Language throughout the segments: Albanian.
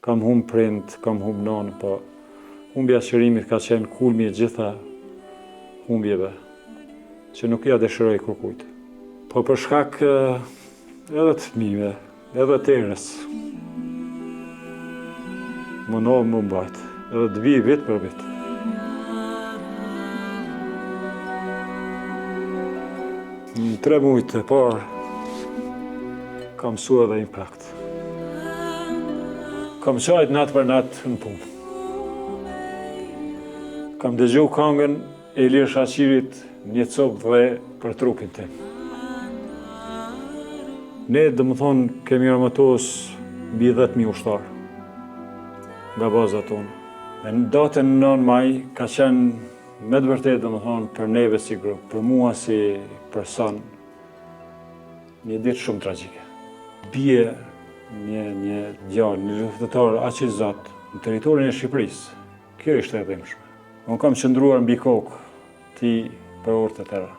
kam humbë prind, kam humbë nonë, po humbja e shërimit ka qenë kulmi e gjitha humbjeve, që nuk ja dëshiroj kërkujt. Po për shkak edhe të fëmijëve, edhe të erës, mundohem më mbajt, edhe të vi vit për vit. Në 3 muajt e parë kam mësua edhe Impact. Kam qajt natë për natë në punë. Kam dëgju këngën e Ilir Shaqirit Një copë dhe për trupin tim. Ne, domethënë, kemi armatos mbi 10.000 ushtarë nga baza tonë. E në datën 9 maj ka qenë me të vërtetë, domethënë, për neve si grup, për mua si person, një ditë shumë tragjike. Bie një djalë, një luftëtar aq i zot në territorin e Shqipërisë. Kjo ishte e dhimbshme. Unë kam qëndruar mbi kokë ti për orë të tëra,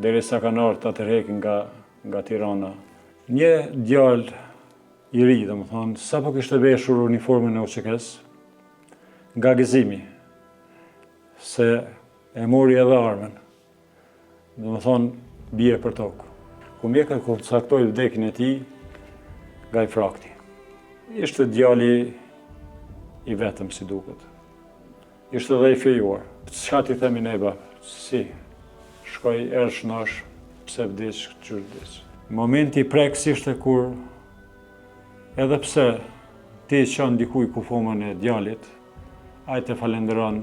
derisa kanë ardhur ta tërheqin nga Tirana. Një djalë i ri, domethënë, sapo kishte veshur uniformën e OÇK-s, nga gëzimi, se e mori edhe armën, domethënë, bie për tokë. Ku mjekët konstaktoi vdekjen e tij nga i frakti. Ishte djali i vetëm si duket. Ishte dhe i fejuar. Çka ti themi ne ba? Si? Shkoj ersh nash, pse vdiq, qysh vdiq. Momenti i prekës ishte kur, edhe pse ti qan dikuj ku fomën e djalit, ai të falenderon,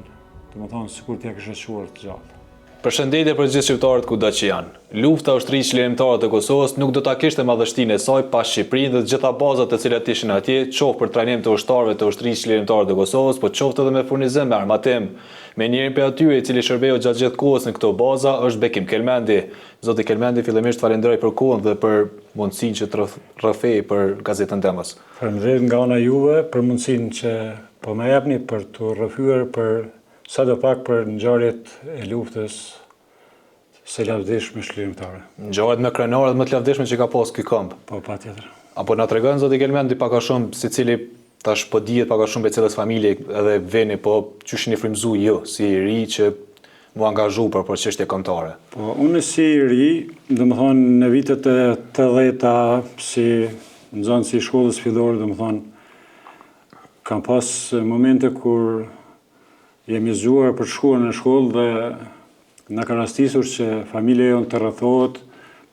domethënë sikur t'ia kishe quar të gjallë. Përshëndetje për gjithë shqiptarët kudo që janë. Lufta e ushtrisë çlirimtare të Kosovës nuk do ta kishte madhështinë e saj pa Shqipërinë dhe të gjitha bazat të cilat ishin atje, qoftë për trajnim të ushtarëve të ushtrisë çlirimtare të Kosovës, po qoftë edhe me furnizim me armatim. Me njërin prej atyre i cili shërbeu gjatë gjithë kohës në këto baza është Bekim Kelmendi. Zoti Kelmendi, fillimisht falenderoj për kohën dhe për mundësinë që të rrëfej për gazetën Demos. Faleminderit nga ana juve për mundësinë që po më japni për të rrëfyer për sadopak për ngjarjet e luftës së lavdishme çlirimtare. Ngjarjet më krenare dhe më të lavdishme që ka pas ky këmbë. Po, patjetër. Apo na tregon zoti Kelmendi pak a shumë secili tash po dihet pak a shumë për cilës familje edhe veni, po çysh jeni frymzuar ju si i ri që mu angazhu për çështje kombëtare? Po, unë si i ri, domethënë në vitet e 80-ta si nxënës i shkollës fillore, domethënë kam pas momente kur jemi zgjuar për të shkuar në shkollë dhe na ka rastisur që familja jonë të rrethohet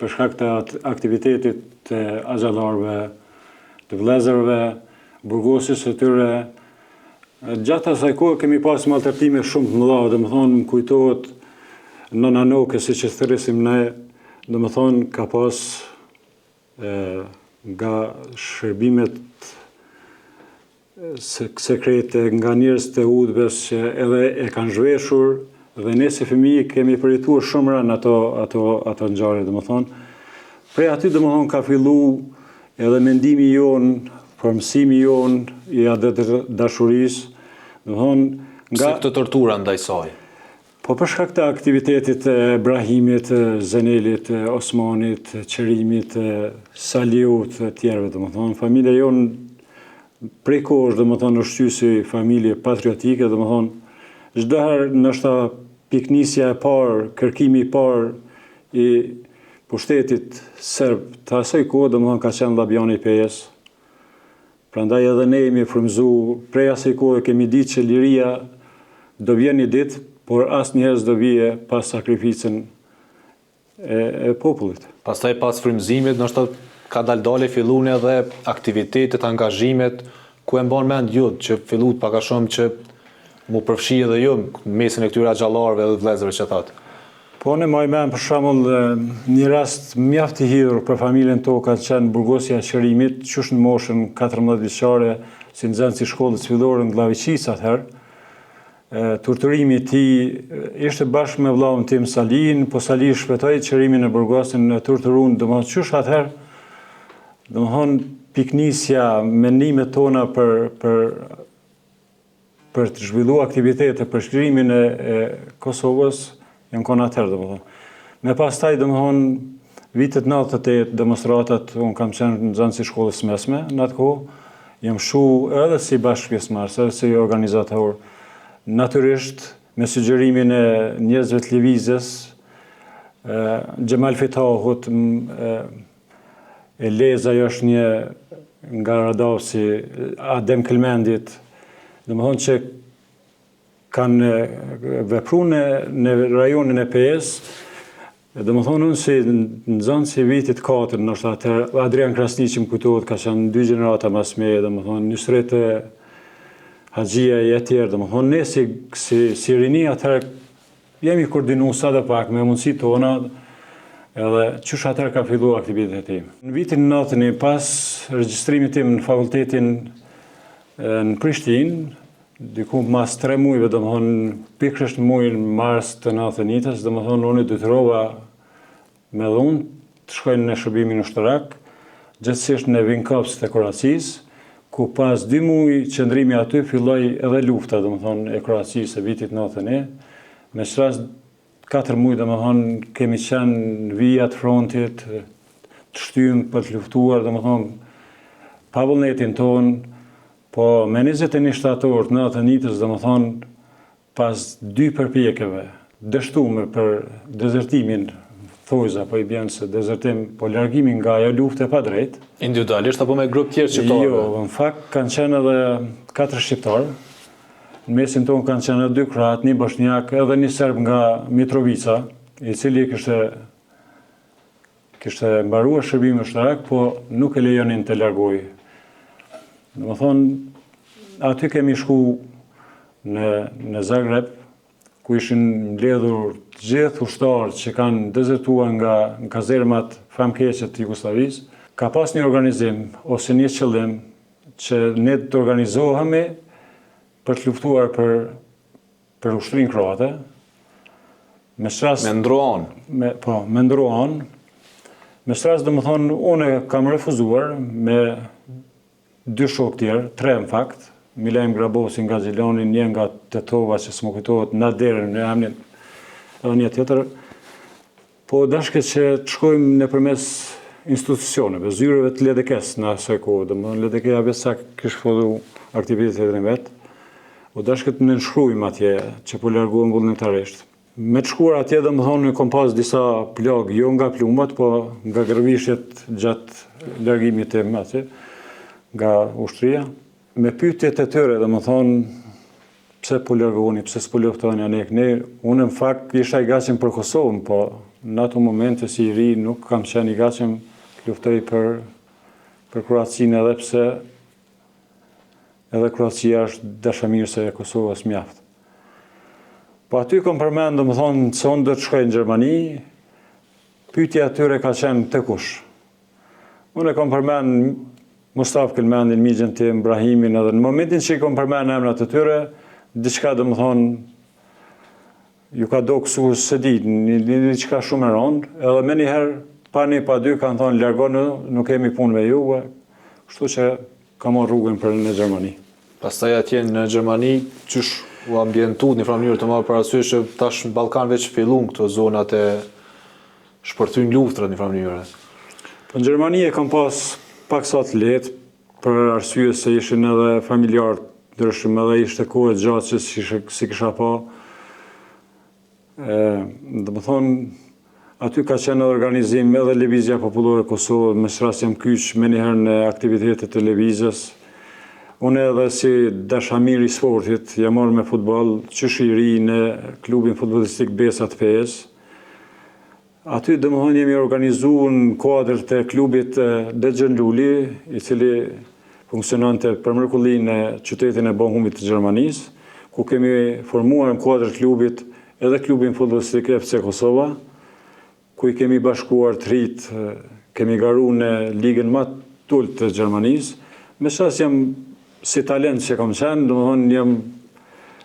për shkak të aktivitetit të azhallarëve, të vëllezërve, burgosis së tyre. Gjatë asaj kohë kemi pas maltratime shumë të mëdha, domethënë më kujtohet nëna Noke, siç e thërrisim ne, domethënë ka pas nga shërbimet sekrete, nga njerëz të udhëves që edhe e kanë zhveshur dhe ne si fëmijë kemi përjetuar shumë rënë ato ngjarje, domethënë. Prej aty domethënë ka fillu edhe mendimi jonë, formësimi jonë i dashurisë, domethënë nga pse këtë tortura ndaj saj? Po për shkak të aktivitetit të Brahimit, Zenelit, Osmanit, Qerimit, Saliut, të tjerëve, domethënë familja jonë prej kohësh domethënë është qysh si familje patriotike, domethënë çdo herë ndoshta piknisja e parë, kërkimi i parë i pushtetit serb të asaj kohe domethënë ka qenë Llabjani i Pejës. Prandaj edhe ne jemi frymzuar, prej asaj kohe kemi ditë që liria do vjen një ditë, por asnjëherë s'do vije pas sakrificën e popullit. Pastaj pas frymëzimit, ndoshta ka dalë fillun edhe aktivitetet, angazhimet, ku e mban mend ju që fillut pak a shumë që mu përfshi edhe ju mesin e këtyre xhallarëve dhe vëllezërve që thatë. Po ne maj mend për shembull një rast mjaft i hidhur për familjen tonë ka qenë burgosja e Qerimit, qysh në moshën 14 vjeçare, si nxënës i shkollës fillore në Llaviqis atëherë. Torturimi i tij ishte bashkë me vllahun tim Salin, po Sali shpëtoi Qerimin e Burgosin në torturun, domethënë qysh atëherë, domethënë piknisja, mendimet tona për të zhvilluar aktivitete për shkrimin e Kosovës janë konë atëherë, domethënë. Me pastaj, domethënë, vitet 98, demonstratat, unë kam qenë nxënës i shkollës mesme në atë kohë, jam shu edhe si bashkëpjesëmarrës, edhe si organizator, natyrisht me sugjerimin e njerëzve të lëvizjes, Gjemal Fitahut, Eleza është një nga Radavsi, Adem Kelmendit, domethënë që kanë vepru në rajonin e PS, domethënë unë si nxënës i vitit 4, ndoshta atëherë Adrian Krasniqi më kujtohet ka qenë 2 gjenerata mas meje, domethënë Nusret Haxhia e tjerë, domethënë ne si rini atëherë jemi koordinu sa dhe pak me mundësi tona, edhe qysh atëherë ka fillu aktiviteti tim. Në vitin 90, pas regjistrimit tim në fakultetin në Prishtinë, diku mas 3 mujve, domethënë pikërisht në mujin mars të 91-s, domethënë unë detyrova me dhunë të shkojnë në shërbimin ushtarak, gjithsesi në Vinkopsit e Kroacisë, ku pas 2 muaj qëndrimi aty filloi edhe lufta, domethënë e Kroacisë e vitit 91. Me qëras 4 muaj, domethënë kemi qenë në vijat frontit, të shtymë për të luftuar, domethënë pa vullnetin tonë, po me 21 shtator të 91-s, domethënë pas 2 përpjekjeve, dështume për dezertimin, thojza, po i bjen se dezertim, po largimin nga ajo luftë e padrejtë. Individualisht apo me grup tjerë shqiptarëve? Jo, në fakt kanë qenë edhe 4 shqiptarë. Në mesin tonë kanë qenë 2 kroat, 1 bosnjak, edhe 1 serb nga Mitrovica, i cili kishte mbaruar shërbimin ushtarak, po nuk e lejonin të largojë. Domethënë, aty kemi shku në Zagreb, ku ishin mbledhur të gjithë ushtarët që kanë dezertuar nga kazermat famkeqe të Jugosllavisë. Ka pas një organizim ose një qëllim që ne të organizohemi për të luftuar për ushtrinë kroate. Me ndroan. Me ndroan. Me stras, domethënë, unë kam refuzuar me 2 shok tjerë, 3 në fakt, Milajm Grabosi nga Gjilani, një nga Tetova që s'më kujtohet, Naderën, në emnin, edhe një tjetër. Po dashke që të shkojmë nëpërmes institucioneve, zyreve të LDK-s në asaj kohë, domethënë LDK-ja besak kishte fillu aktivitetin e vet. O dashke të nënshkrujmë atje që po largohen vullnetarisht. Me të shkuar atje domethënë kom pas disa plagë, jo nga plumat, po nga gërvishjet gjatë largimit tim atje, nga ushtria. Me pyetjet e tyre, domethënë, pse po largohuni, pse s'po luftoni anek ne, unë në fakt isha i gatshëm për Kosovën, po në ato momente si i ri nuk kam qenë i gatshëm të luftoj për Kroacinë, edhe pse edhe Kroacia është dashamirëse e Kosovës mjaft. Po aty kom përmend, domethënë, se unë do të shkoj në Gjermani, pyetja atyre ka qenë të kush. Unë e kom përmend Mustaf Kelmendin, migjën tim, Brahimin, edhe në momentin që i kom përmend emrat të tyre, diçka domethënë ju ka do kësu së di, një diçka shumë e rëndë, edhe me njëherë, pa 1 pa 2 kanë thonë largonu, nuk kemi punë me ju, kështu që ka marrë rrugën për në Gjermani. Pastaj atje në Gjermani, qysh u ambientuar në një mënyrë të marrë parasysh që tash në Ballkan veç fillun këto zonat e shpërthyn luftrat në një mënyrë. Po në Gjermani e kam pas pak sa të lehtë për arsye se ishin edhe familjarë ndryshëm, edhe ishte kohë gjatë që si kisha pa. Domethënë, aty ka qenë organizim edhe Lëvizja Popullore Kosovë, me shras jam kyç me njëherë në aktivitetet të lëvizjes. Unë edhe si dashamir i sportit, jam marrë me futboll, qysh i ri në klubin futbollistik Besat PS. Aty domethënë jemi organizuar në kuadër të klubit Dexhën Luli, i cili funksionante për mrekullinë e qytetin e Bohumit të Gjermanisë, ku kemi formuar në kuadër të klubit edhe klubin futbollistik FC Kosova, ku i kemi bashkuar të rit, kemi garu në ligën më të ulët të Gjermanisë. Me qas jam si talent që kam qenë, domethënë jam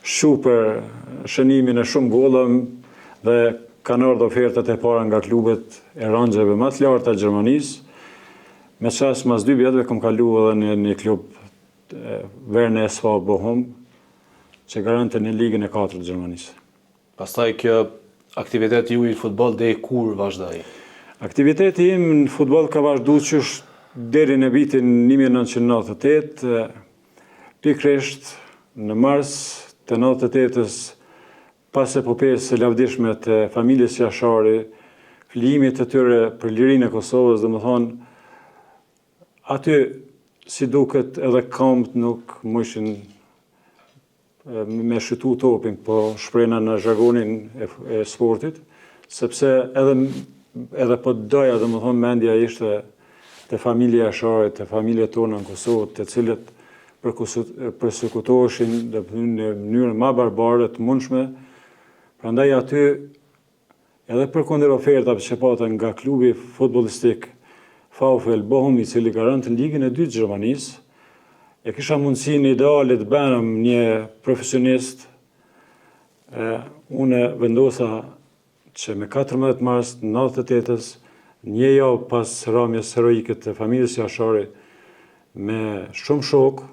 shu për shënimin e shumë gollave dhe kanë ardhur ofertat e para nga klubet e rangjeve më të larta të Gjermanisë. Me qas mas 2 vjetëve kam kalu edhe në një klub Verne SV Bohum, që garante në ligën e 4 të Gjermanisë. Pastaj kjo aktiviteti ju i futboll deri kur vazhdoi? Aktiviteti im në futboll ka vazhduar qysh deri në vitin 1998, pikërisht në mars të 98-ës, pas epopesë së lavdishme të familjes Jashari, flijimit të tyre për lirinë e Kosovës, domethënë aty si duket edhe këmbët nuk mëshin me shëtu topin, po shprehna në zhargonin e sportit, sepse edhe po doja, domethënë mendja ishte të familja Jashari, të familjet tona në Kosovë, të cilët përsekutoheshin në mënyrë më barbare të mundshme. Prandaj aty, edhe përkundër ofertave që patën nga klubi futbollistik VfL Bochum, i cili ka rënë në ligën e dytë të Gjermanisë, e kisha mundësinë ideale të bëhem një profesionist. Unë vendosa që me 14 mars 98-ës, një javë pas rrahjes heroike të familjes Jashari, me shumë shok,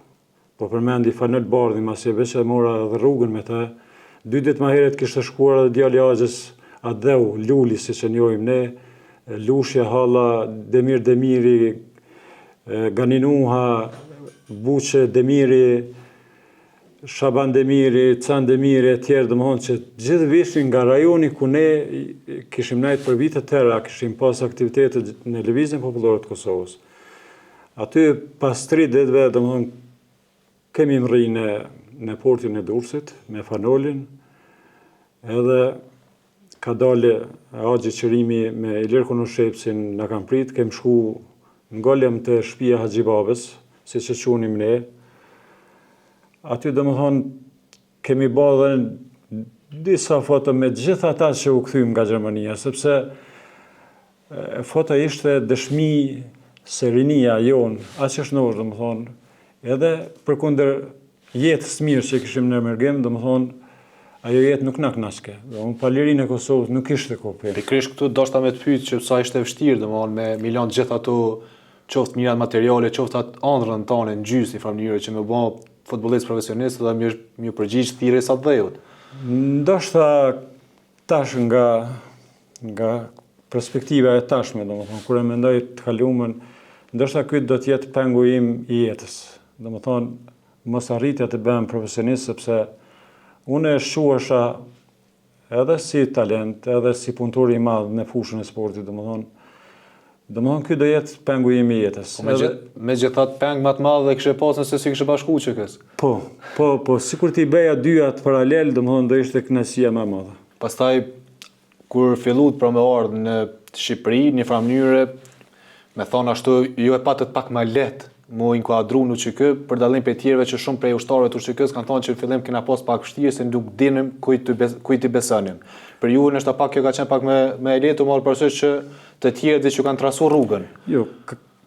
po përmendi Fanel Bardhi, masi veç e mora edhe rrugën me ta. 2 ditë më herët kishte shkuar edhe djali Axhës Adeu, Luli, siç e njohim ne, Lushja Halla, Demir Demiri, Ganinuha, Buçe Demiri, Shaban Demiri, Can Demiri e tjerë, domethënë që gjithë vishin nga rajoni ku ne kishim nejt për vite të tëra, kishim pas aktivitete në lëvizjen popullore të Kosovës. Aty pas 3 ditëve, domethënë kemi mrri në portin e Durrësit me Fanolin, edhe ka dalë Axhi Qërimi me Ilir Kunushepsin, na kanë prit, kem shku ngolem të shtëpia Haxhi Babës, siç e qunim ne. Aty domethënë kemi bërë disa foto me gjithë ata që u kthyem nga Gjermania, sepse foto ishte dëshmi se rinia jon, aq është nërë, domethënë, edhe përkundër jetës mirë që kishim në emergim, domethënë ajo jetë nuk na kënaqte. Domethënë pa lirinë e Kosovës nuk ishte kopë. Pikërisht këtu doshta me të pyet që sa ishte vështirë, domethënë me milion gjithë ato qoftë mirat materiale, qoftë atë ëndrrën tonë në gjysë në mënyrë që më bë futbollist profesionist dhe më përgjigj thirrjes së dhëut. Ndoshta tash nga perspektiva e tashme, domethënë kur e mendoj të kaluamën, ndoshta ky do të jetë pengu im i jetës. Domethënë mos arritja të bëhem profesionist, sepse unë e shuhesha edhe si talent, edhe si punëtor i madh në fushën e sportit, domethënë ky do jetë pengu im i jetës. Megjithatë peng më të madh dhe kishe pasur se si kishe bashku që kës. Po, sikur ti bëja dyat paralel, domethënë do ishte kënaqësia më e madhe. Pastaj kur filluat për me ardhur në Shqipëri, në një farë mënyre, me thonë ashtu, ju e patët pak më lehtë mu inkuadru në UÇK, për dallim për tjerëve që shumë prej ushtarëve të UÇK-s kanë thonë që në fillim kena pas pak vështirë se nuk dinim kujt i besonim. Për ju nështë pak kjo ka qenë pak me lehtë, marrë parasysh që të tjerët që kanë trasuar rrugën. Jo,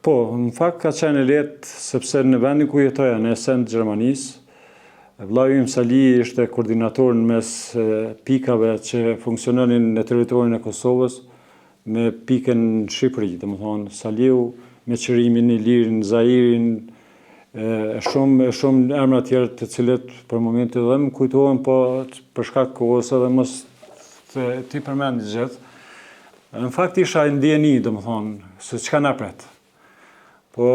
po, në fakt ka qenë lehtë sepse në vendin ku jetoja, në esencë Gjermanisë, vllai im Sali ishte koordinator në mes pikave që funksiononin në territorin e Kosovës me pikën në Shqipëri, domethënë Saliu me Qërimin, Ilirin, Zairin, shumë emra tjerë të cilët për momentin dhe më kujtohen, po për shkak kohës edhe mos ti përmendi gjithë. Në fakt isha ndjeni, domethënë, se çka na pret. Po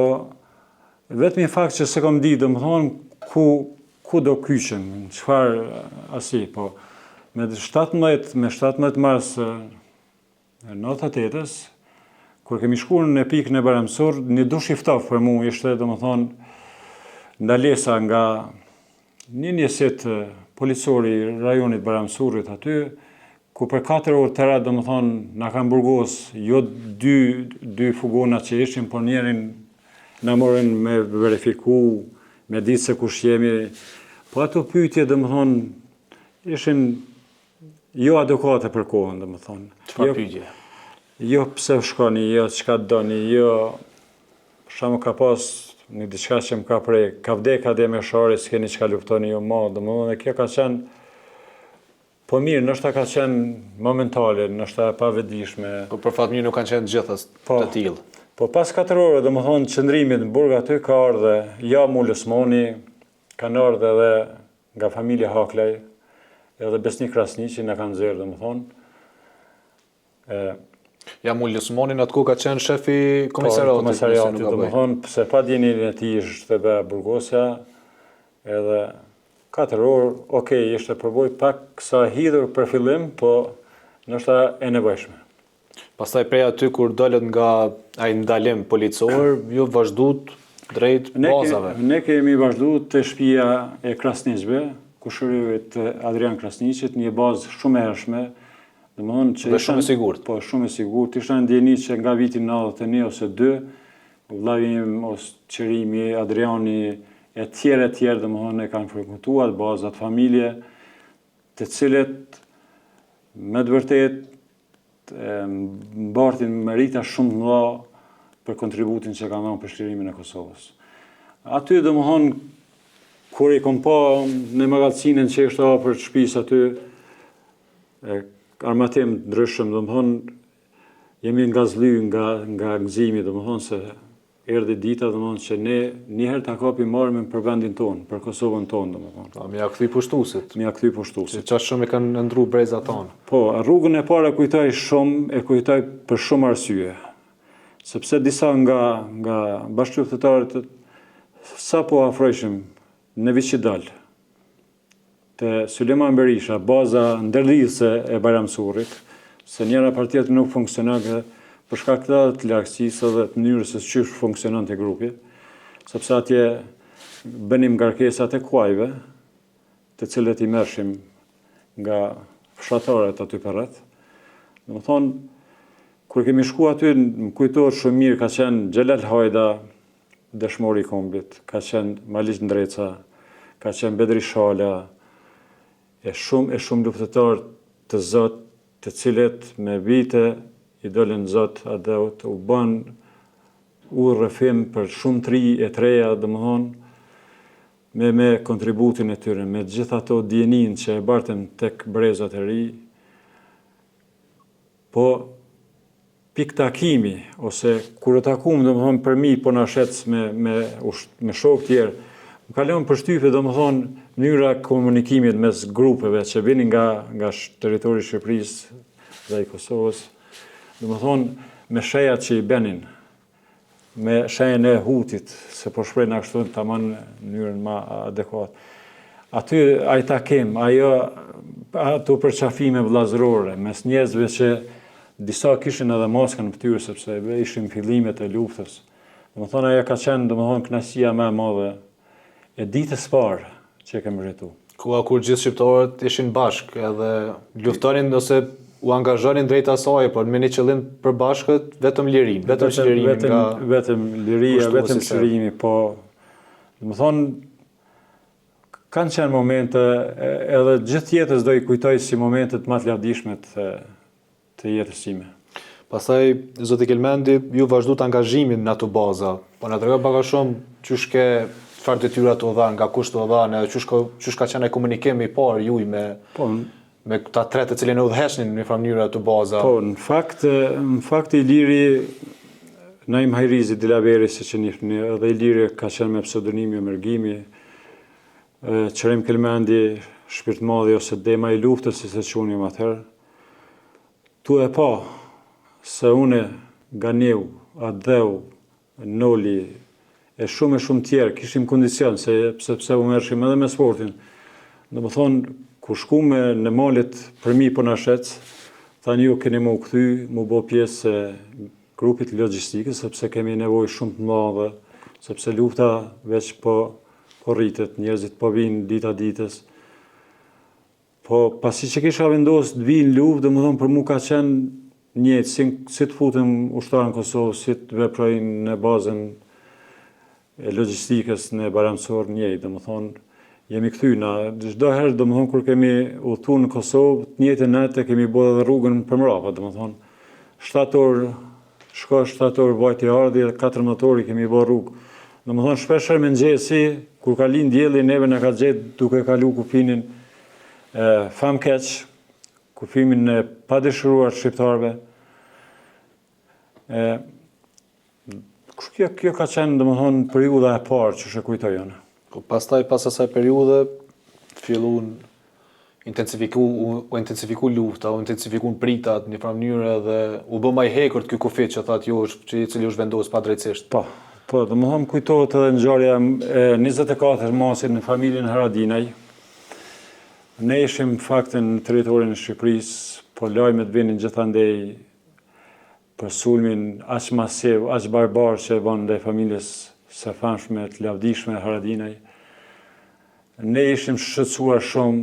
vetëm i fakt që se kom di, domethënë, ku do kyqem, në çfarë asi, po me 17 mars 98-ës, kur kemi shkuar në pikën e Baramsur, një dush i ftoftë për mua ishte, domethënë, ndalesa nga një njësit policori i rajonit Baramsurit aty, ku për 4 orë tëra, domethënë, na kanë burgos, jo dy fugona që ishin, por njerin na morën me verifiku, me ditë se kush jemi. Po ato pyetje, domethënë, ishin jo adekvate për kohën, domethënë. Çfarë pyetje? Jo pse shkoni, jo çka doni, jo shamo ka pas një diçka që më ka prej, ka vdek Adem Jashari, s'keni çka luftoni jo ma, domethënë kjo ka qenë, po mirë, nështë ka qenë momentale, nështë pa vetëdijshme. Po për fat mirë nuk kanë qenë gjithës të tillë. Po pas 4 orë, domethënë qëndrimit në burg aty ka ardhe Jamu Lësmoni, kanë ardhe edhe nga familja Haklaj, edhe Besnik Krasni që na kanë nxjerrë, domethënë. Jam Ulli Usmani në atë kohë ka qenë shefi komisariatit. Komisariatit, domethënë, pse pa dijenin e tij ishte be burgosja, edhe 4 orë, okej, ishte përboj pak sa hidhur për fillim, po ndoshta e nevojshme. Pastaj prej aty kur dolët nga ai ndalim policor, ju vazhdut drejt bazave. Ne kemi vazhdu të shtëpia e Krasniqve, kushëriut Adrian Krasniqit, një bazë shumë e hershme, domethënë që dhe shumë e sigurt. Po, shumë e sigurt. Isha ndjeni që nga viti 91 ose 2, vllavi im ose qërimi, Adriani e tjerë, domethënë e kanë frekuentuar bazat familje, të cilët me të vërtet mbartin merita shumë të mëdha për kontributin që kanë dhënë për shlirimin e Kosovës. Aty domethënë kur i kom pa në magazinën që ishte afër shtëpisë aty, armatim ndryshëm, domethënë jemi ngazly nga gëzimi, domethënë se erdhi dita domethënë që ne një herë ta kapim marrëm për vendin tonë, për Kosovën tonë domethënë. Mi ja kthy pushtuesit. Mi ja kthy pushtuesit. Çfarë shumë e kanë ndru brezat tonë. Po, rrugën e parë e kujtoj për shumë arsye. Sepse disa nga bashkëqytetarët sa po afroheshim në Viçidal, te Sulejman Berisha, baza ndërlidhëse e Bajramsurit, se njëra partijet nuk funksionon për shkak të largësisë dhe të mënyrës se çish funksiononte grupi, sepse atje bënim ngarkesat e kuajve, të cilët i merrshim nga fshatarët aty për rreth. Domethënë, kur kemi shku aty, më kujtohet shumë mirë, ka qenë Xhelal Hajda, dëshmori i kombit, ka qenë Maliq Ndreca, ka qenë Bedri Shala, e shumë luftëtar të Zot, të cilët me vite i dolën Zot adeut, u bën rrëfim për shumë tri e treja, domethënë, me kontributin e tyre, me gjithë ato dijenin që e bartëm tek brezat e ri, po pik takimi, ose kur e takum, domethënë, për mi po na shec me shok tjerë, më kalon përshtypje, domethënë, mënyra komunikimit mes grupeve që vinin nga territori i Shqipërisë dhe i Kosovës, domethënë, me shejat që i benin, me shenjën e Hutit, se po shpreh na kështu tamam në mënyrën më adekuate. Aty ai takim, ato përqafime vllazërore mes njerëzve që disa kishin edhe maskën në fytyrë sepse ishin fillimet e luftës. Domethënë ajo ka qenë domethënë kënaqësia më e madhe e ditës parë që kemi rritur. Kur gjithë shqiptarët ishin bashk edhe luftonin ose u angazhonin drejt asaj, por me një qëllim për bashkët, vetëm lirin, vetëm liria, vetëm çlirimi, po domethënë kanë qenë momente, edhe gjithë jetës do i kujtoj si momentet më të lavdishme të jetës time. Pastaj, zoti Kelmendi, ju vazhdut angazhimin në ato baza, po na tregon pak a shumë çysh ke çfarë detyra të dha, nga kush të dha, edhe çysh ka qenë komunikimi i parë juaj me këta tre të cilën e udhëheshin në mënyrë ato baza. Po, në fakt Iliri Naim Hajrizi Dilaveri, siç e njihni, edhe Iliri ka qenë me pseudonimi Emergimi, Qerim Kelmendi, Shpirtmadhi ose Dema i luftës, si se qunim atëherë. Tu e pa se une Ganeu, Adeu, Noli e shumë tjerë kishim kondicion sepse u merrshim edhe me sportin. Domethënë, kur shkume në malit për mi po na shec, tani ju keni më u kthy, mu bë pjesë e grupit logjistikës, sepse kemi nevojë shumë të madhe, sepse lufta veç po rritet, njerëzit po vinë dita ditës. Po pasi që kisha vendosur të vinë luftë, domethënë për mua ka qenë njëjtë, si të futem ushtar në Kosovë, si të veproj në bazën e logjistikës në Bajramsor, njëjtë, domethënë jemi kthyna. Çdo herë domethënë kur kemi udhëtuar në Kosovë, të njëjtën natë kemi bërë edhe rrugën për mbrapa, domethënë 7 orë shko, 7 orë vajti ardhi dhe 14 orë kemi bërë rrugë. Domethënë shpesh herë mëngjesi kur ka lind dielli neve na ka gjetë duke kalu kufinin famkeq, kufimin e padëshiruar shqiptarëve. Kjo ka qenë domethënë periudha e parë që e kujtoj unë. Pastaj pas asaj periudhe fillun u intensifiku lufta, u intensifiku pritat në një mënyrë dhe u bë më i hekurt ky kufit që thatë ju i cili u zhvendos padrejtësisht. Po, domethënë kujtohet edhe ngjarja e 24 marsit në familjen Haradinaj. Ne ishim faktin në territorin e Shqipërisë, po lajmet vinin gjithandej për sulmin aq masiv, aq barbar që e bën ndaj familjes së famshme të lavdishme Haradinaj. Ne ishim shqetësuar shumë,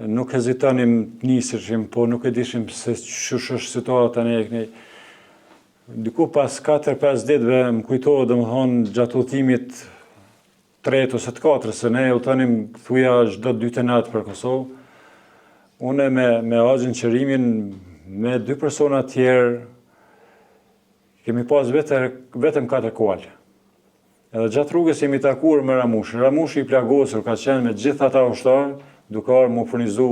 nuk hezitonim të niseshim, po nuk e dishim se ç'është situata ne kënej. Diku pas 4-5 ditëve më kujtohet domethënë gjatë udhëtimit 3 ose 4 se ne udhëtonim thuja çdo 2 natë për Kosovë. Unë me Axhin Qerimin, me 2 persona tjerë, kemi pas vetëm 4 kual. Edhe gjatë rrugës jemi takuar me Ramushi. Ramushi i plagosur ka qenë me gjithë ata ushtarë, duke ardhur mu furnizu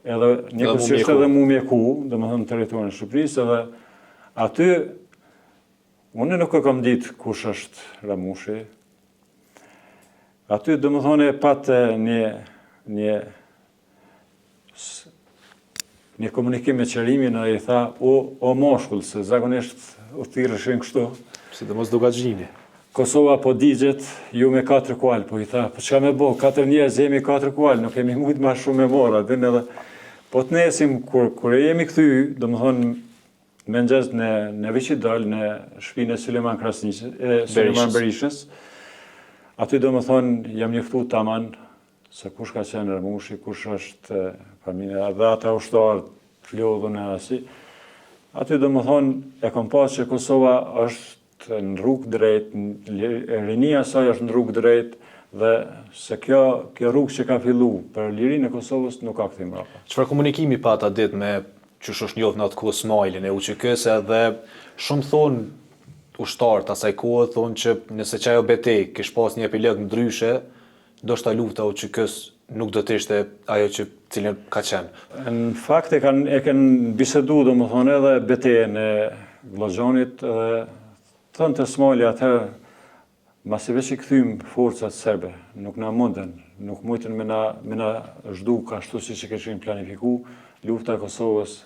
edhe njëkohësisht edhe mu mjeku, domethënë në territorin e Shqipërisë, edhe aty unë nuk e kam ditë kush është Ramushi. Aty domethënë e patë një komunikim me Qerimin dhe i tha o moshkull, se zakonisht u thirrëshin kështu. Sidomos Dugaxhini. Kosova po digjet, ju me 4 kual, po i tha, po çka me bo, 4 njerëz jemi 4 kual, nuk kemi mujt ma shumë me mora, edhe po të nesim, kur e jemi këthy, domethënë me ngjes në Viqidal, në shtëpinë e Suleman Berishës, aty domethënë jam njoftu taman se kush ka qenë Ramushi, kush është familja, dhe ata ushtarë të lodhën e asi. Aty domethënë e kam pas që Kosova është në rrugë drejt, rinia saj është në rrugë drejt, dhe se kjo rrugë që ka fillu për lirinë e Kosovës nuk ka kthim mbrapa. Çfarë komunikimi pata ditë me qysh është njohur në atë kohë Smajlin e UÇK-s, dhe shumë thonë ushtarët asaj kohe thonë që nëse që ajo betejë kish pas një epilog ndryshe, ndoshta lufta UÇK-s nuk do të ishte ajo që cilën ka qenë. Në fakt e kanë bisedu domethënë edhe betejën e Vllazonit dhe thënë të Smajli atëherë, masi veç i kthym forcat serbe, nuk na mundën, nuk mujtën me na zhduk ashtu siç e kishim planifiku, lufta e Kosovës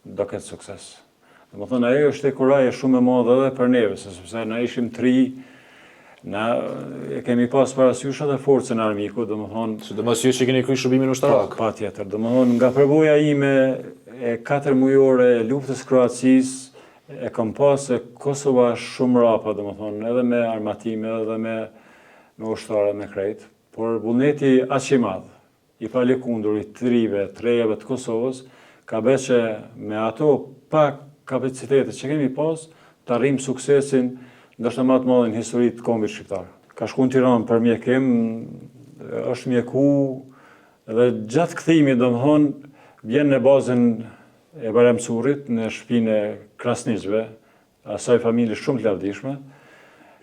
do ketë sukses. Domethënë ajo është e kuraje shumë e madhe edhe për neve, sepse na ishim 3, na e kemi pas parasysh edhe forcën e armikut, domethënë sidomos ju që keni kryer shërbimin ushtarak. Patjetër, domethënë nga përvoja ime e 4 mujore e luftës Kroacisë, e kam pas se Kosova është shumë rapa, domethënë, edhe me armatime, edhe me ushtarë, me krejt, por vullneti aq i madh, i palikundur, i trejave të Kosovës, ka bërë që me ato pak kapacitetet që kemi pas, të arrijmë suksesin ndoshta më të madh në historitë të kombit shqiptar. Ka shku në Tiranë për mjekim, është mjeku, dhe gjatë kthimit, domethënë, vjen në bazën e Baramcurit në shtëpinë e Krasniqve, asaj familje shumë të lavdishme.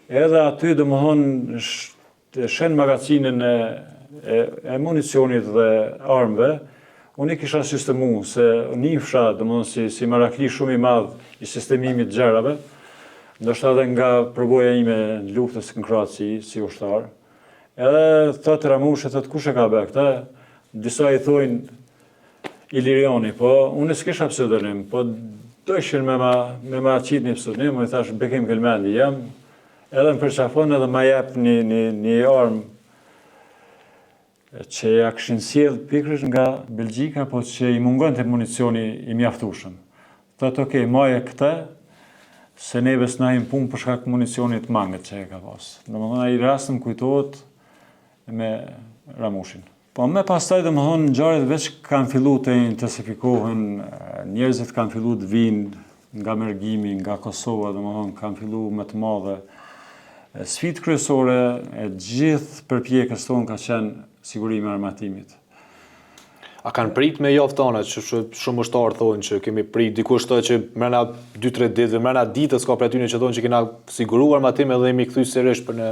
Edhe aty domethënë shen magazinën e municionit dhe armëve, unë i kisha sistemu se njifsha domethënë si marakli shumë i madh i sistemimit të gjerave, ndoshta edhe nga përvoja ime në luftës në Kroaci si ushtar. Edhe thotë Ramushi, thotë kush e ka bërë këtë? Disa i thojnë Ilirioni, po unë s'kisha pseudonim, po dojshin me ma qitë një pseudonim, më i thash Bekim Kelmendi jam, edhe më përqafon edhe ma jep një armë që ja këshin sjell pikrish nga Belgjika, po që i mungon të municioni i mjaftueshëm. Thotë okej, maje këtë, se neve s'najmë punë për shkak municionit mangët që e ka pas. Domethënë ai rast më kujtohet me Ramushin. Po me pastaj domethënë ngjarjet veç kanë fillu të intensifikohen, njerëzit kanë fillu të vinë nga Mergimi, nga Kosova, domethënë kanë fillu më të madhe. Sfidë kryesore e gjithë përpjekjes tonë ka qenë sigurimi i armatimit. A kanë prit me javë tona, që shumë ushtarë thonë që kemi prit, dikush thotë që mrena 2-3 ditëve, mrena ditës ka për atyne që thonë që kena siguruar armatim edhe jemi kthy sërish për në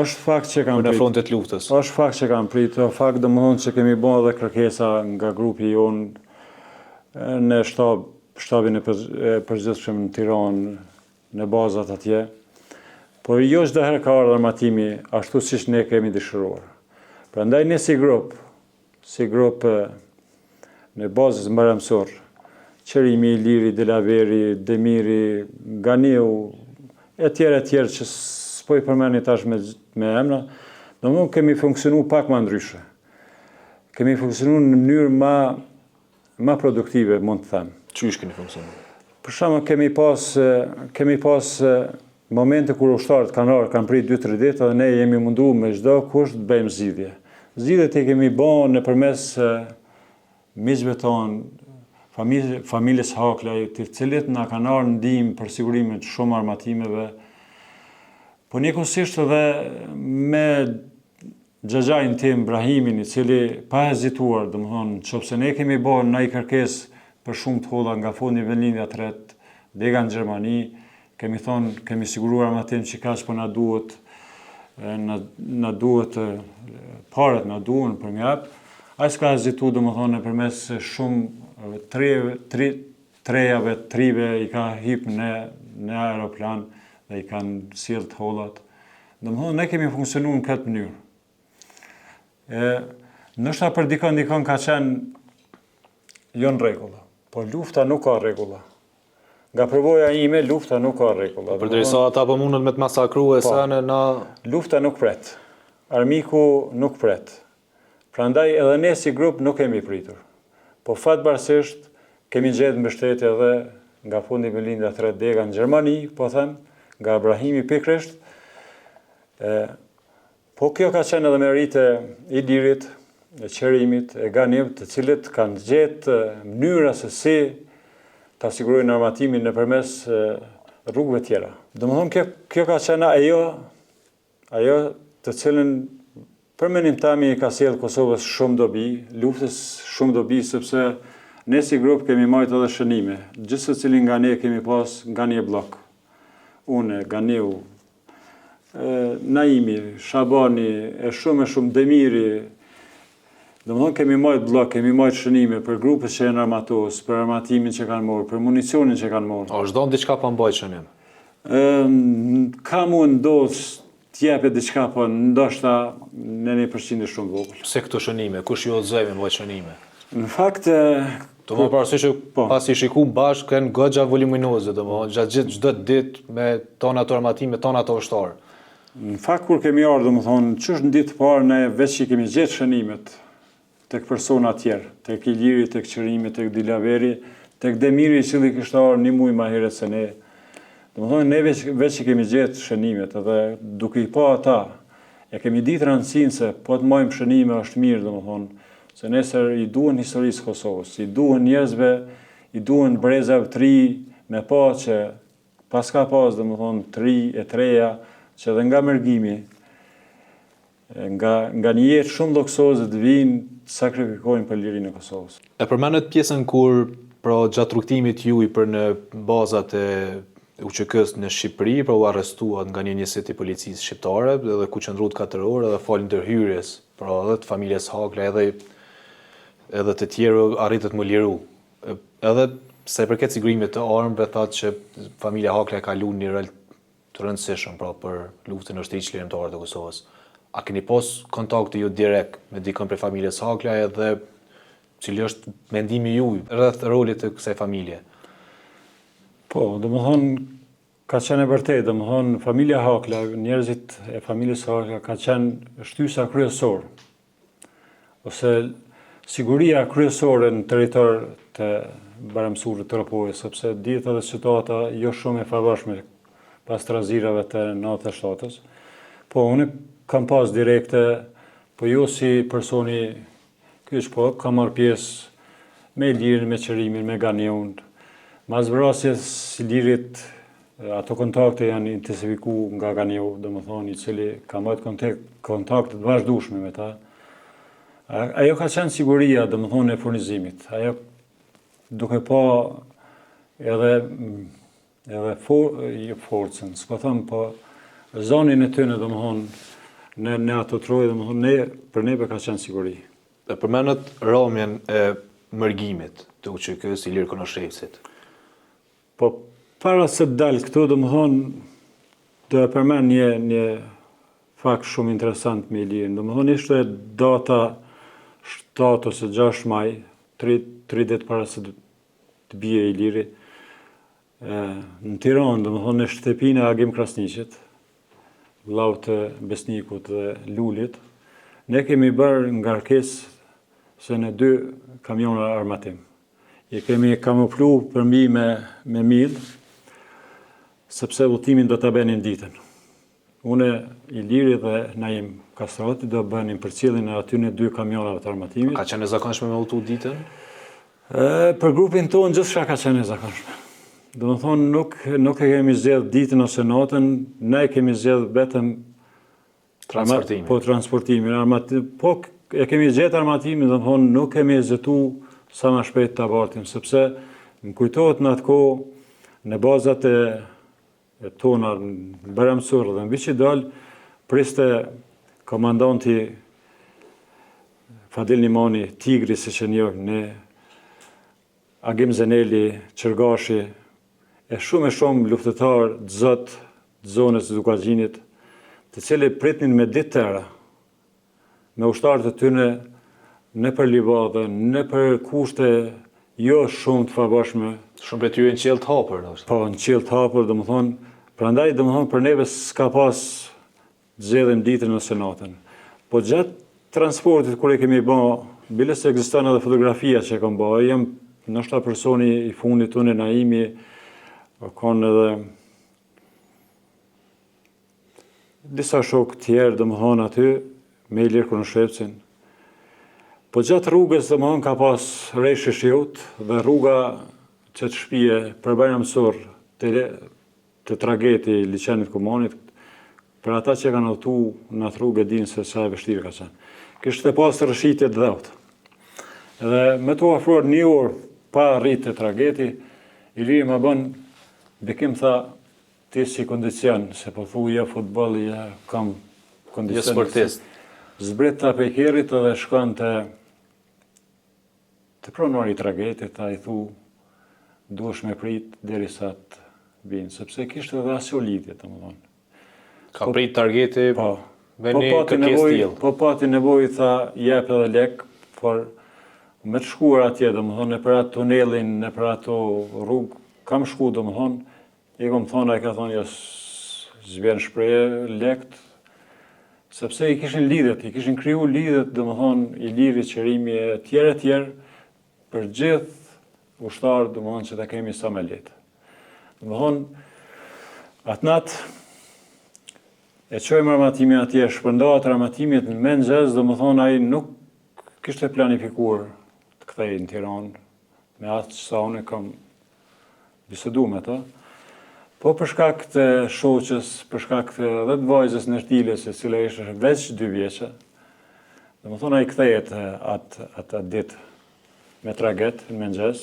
është fakt që kanë prit. Për në frontet luftës. Është fakt që kanë prit, fakt domethënë që kemi bën edhe kërkesa nga grupi jonë në shtabin e përgjithshëm në Tiranë, në bazat atje. Por jo çdo herë ka ardhur armatimi ashtu siç ne kemi dëshiruar. Prandaj ne si grup si grup në bazës mbaramësor, Qërimi, Iliri, Delaveri, Demiri, Ganiu, e tjerë që s'po i përmeni tash me emra, domethënë kemi funksionu pak ma ndryshe. Kemi funksionu në mënyrë ma produktive, mund të them. Qysh keni funksionu? Për shembull, kemi pas momente kur ushtarët kanë prit 2-3 ditë dhe ne jemi mundu me çdo kusht të bëjmë zgjidhje. Zgjidhjet i kemi bën nëpërmes miqve tonë, familjes Haklaj, të cilët na kanë ardhur ndihmë për sigurimin të shumë armatimeve, po njëkohësisht edhe me xhaxhain tim Brahimin, i cili pa hezituar, domethënë, nëse ne kemi bërë ndaj kërkesë për shumë të holla nga fondi vendlindja 3, dega në Gjermani, kemi thonë, kemi siguruar armatim që kaq po na duhet, parat na duhen për mjap. Ai s'ka hezitu, domethënë, nëpërmes shumë trejave, trive i ka hip në aeroplan dhe i kanë sjell të hollat. Domethënë, ne kemi funksionu në këtë mënyrë. Ndoshta për dikon ka qenë jo në rregulla, po lufta nuk ka rregulla. Nga përvoja ime, lufta nuk ka rregulla. Përderisa ata po mundën me të masakrue sa na... Lufta nuk pret. Armiku nuk pret. Prandaj edhe ne si grup nuk kemi pritur. Po fatbarësisht kemi gjetur mbështetje edhe nga fondi vendlindja 3 dega në Gjermani, po them, nga Ibrahimi pikërisht. Po kjo ka qenë edhe merite i Ilirit, e Qërimit, e Ganivt, të cilët kanë gjetë mënyra se si ta sigurojnë armatimin nëpërmes rrugëve tjera. Domethënë kjo ka qenë ajo të cilën për menim tami ka sjellë Kosovës shumë dobi, luftës shumë dobi, sepse ne si grup kemi marrë edhe shënime. Gjithë secili nga ne kemi pas nga një blok. Unë, Ganiu, Naimi, Shabani, e shumë Demiri. Domethënë kemi marrë blok, kemi marrë shënime për grupet që janë armatos, për armatimin që kanë marrë, për municionin që kanë marrë. O çdo diçka pa mbajt shënim. Ka mund t'jepe diçka, po ndoshta në 1% shumë vogël. Pse këto shënime? Kush ju odzoi me mbajt shënime? Në fakt, do më parasysh që pasi shiku bashkë kanë goxha voluminoze, domethënë gjatë gjithë çdo ditë me tona të armatime, tona të ushtar. Në fakt kur kemi ardhur, domethënë, çështë në ditë të parë ne veç që kemi gjetë shënimet tek persona tjerë, tek Iliri, tek Qërimi, tek Dilaveri, tek Demiri, i cili kishte ardhur një muaj më herët se ne. Domethënë ne veç që kemi gjetë shënimet, edhe duke i pa ata, e kemi ditë rëndësinë se po të marrim shënime është mirë, domethënë, se nesër i duhen historisë Kosovës, i duhen njerëzve, i duhen brezave të ri me pa që pas ka pas, domethënë, të ri e treja, që edhe nga mërgimi, nga një jetë shumë loksoze të vinë, sakrifikojnë për lirinë e Kosovës. E përmendet pjesën kur, pra gjatë rrugtimit juaj për në bazat e UÇK-s në Shqipëri, pra u arrestuat nga një njësit i policisë shqiptare, edhe ku qëndruat 4 orë, edhe falë ndërhyrjes, pra edhe të familjes Haklaj, edhe të tjerë arritët më liru. Edhe se përket sigurimit të armëve, thatë që familja Haklaj ka luajtur një rol të rëndësishëm pra për luftën e ushtrisë lirimtare të Kosovës. A keni pas kontakte ju direkt me dikën prej familjes Haklaj edhe cili është mendimi juaj rreth rolit të kësaj familje? Po, domethënë ka qenë e vërtetë, domethënë familja Haklaj, njerëzit e familjes Haklaj ka qenë shtysa kryesore ose siguria kryesore në territor të baramësurit të Ropojës, sepse dihet edhe situata jo shumë e favorshme pas trazirave të 97-s. Po, unë kam pas direkte, po jo si personi kyç, po kam marrë pjesë me Ilirin, me Qërimin, me Ganiun. Mas vrasjes Ilirit, ato kontakte janë intensifiku nga Ganiu, domethënë, i cili ka marrë kontakte të vazhdueshme me ta. Ajo ka qenë siguria, domethënë, e furnizimit. Ajo duke pa edhe forcën, s'po them, po zonin e tyne, domethënë, në ato troje, domethënë, për neve ka qenë siguri. E përmendet rrëmjen e mërgimit të UÇK-s Ilir Konoshevcit. Po, para se të dalë këtu, domethënë, do e përmend një fakt shumë interesant me Ilirin. Domethënë, ishte data 7 ose 6 maj, 3 ditë para se të bie Iliri, në Tiranë, domethënë në shtëpinë e Agim Krasniqit, vllaut të Besnikut dhe Lulit, ne kemi bërë ngarkesë se në 2 kamiona armatim. I kemi kamuflu përmbi me mill, sepse udhëtimin do ta bënin ditën. Unë, Iliri dhe Naim Kastrati do bënin përcjelljen e aty në 2 kamionave të armatimit. Ka qenë e zakonshme me udhëtu ditën? Për grupin tonë gjithçka ka qenë e zakonshme. Domethënë nuk e kemi zgjedh ditën ose natën, ne kemi zgjedh vetëm Transportimin. Po transportimin, po e kemi zgjedh armatimin, domethënë nuk kemi hezitu sa më shpejt ta bartim, sepse më kujtohet në atë kohë në bazat e tona në Baramsur dhe në Biçidal, priste komandanti Fadil Nimani, Tigri si që njohim ne, Agim Zeneli, Qërgashi, e shumë luftëtar zot të zonës së Dukagjinit, të cilët pritnin me ditë tëra, me ushtarët e tyre në për livadë, në për kushte jo shumë të favorshme. Shumë prej tyre në qiell të hapur, thoshte. Po, në qiell të hapur, domethënë, prandaj domethënë për neve s'ka pas zgjedhim ditën ose natën. Po gjatë transportit kur e kemi bërë, bile se ekziston edhe fotografia që e kam bërë, jam ndoshta personi i fundit unë Naimi, kanë edhe disa shokë tjerë domethënë aty me Ilir Krunoshevcin. Po gjatë rrugës domethënë ka pas rreshë shiut dhe rruga që të shpije për Bajramsur të trageti liçenit Kumanit, për ata që kanë udhëtu në atë rrugë dinë se sa e vështirë ka qenë. Kishte pas rrëshitje të dhëut. Dhe me të afruar 1 orë pa rritë të trageti, Iliri më bën bekim, tha, ti si kondicion, se po thu ja futboll, ja kam kondicion. Jo sportist. Zbret ta Pekerit dhe shkon të pronari i tragetit, ta i thu, duhesh me prit derisa të vinë, sepse kishte edhe asjo lidhje, domethënë. Ka prit targeti, Po. me një kërkesë tillë. Po pati nevojë, tha, jep edhe lek, por me të shkuar atje, domethënë, në për atë tunelin, në për ato rrugë, kam shku, domethënë, i kom thonë, ai ka thonë, jo, s'vjen shpreje lekt, sepse i kishin lidhet, i kishin kriju lidhet, domethënë, Iliri, Qerimi e tjerë, për gjithë ushtarë, domethënë, që ta kemi sa me letë. Domethënë, atë natë, e qojmë armatimin atje, shpërndohet armatimit në mëngjes, domethënë ai nuk kishte planifikuar të kthehej në Tiranë, me atë që sa unë kam bisedu me ta, po për shkak të shoqës, për shkak të edhe të vajzës Nertiles, e cila ishte veç 2 vjeçe, domethënë ai kthehet atë ditë me traget në mëngjes.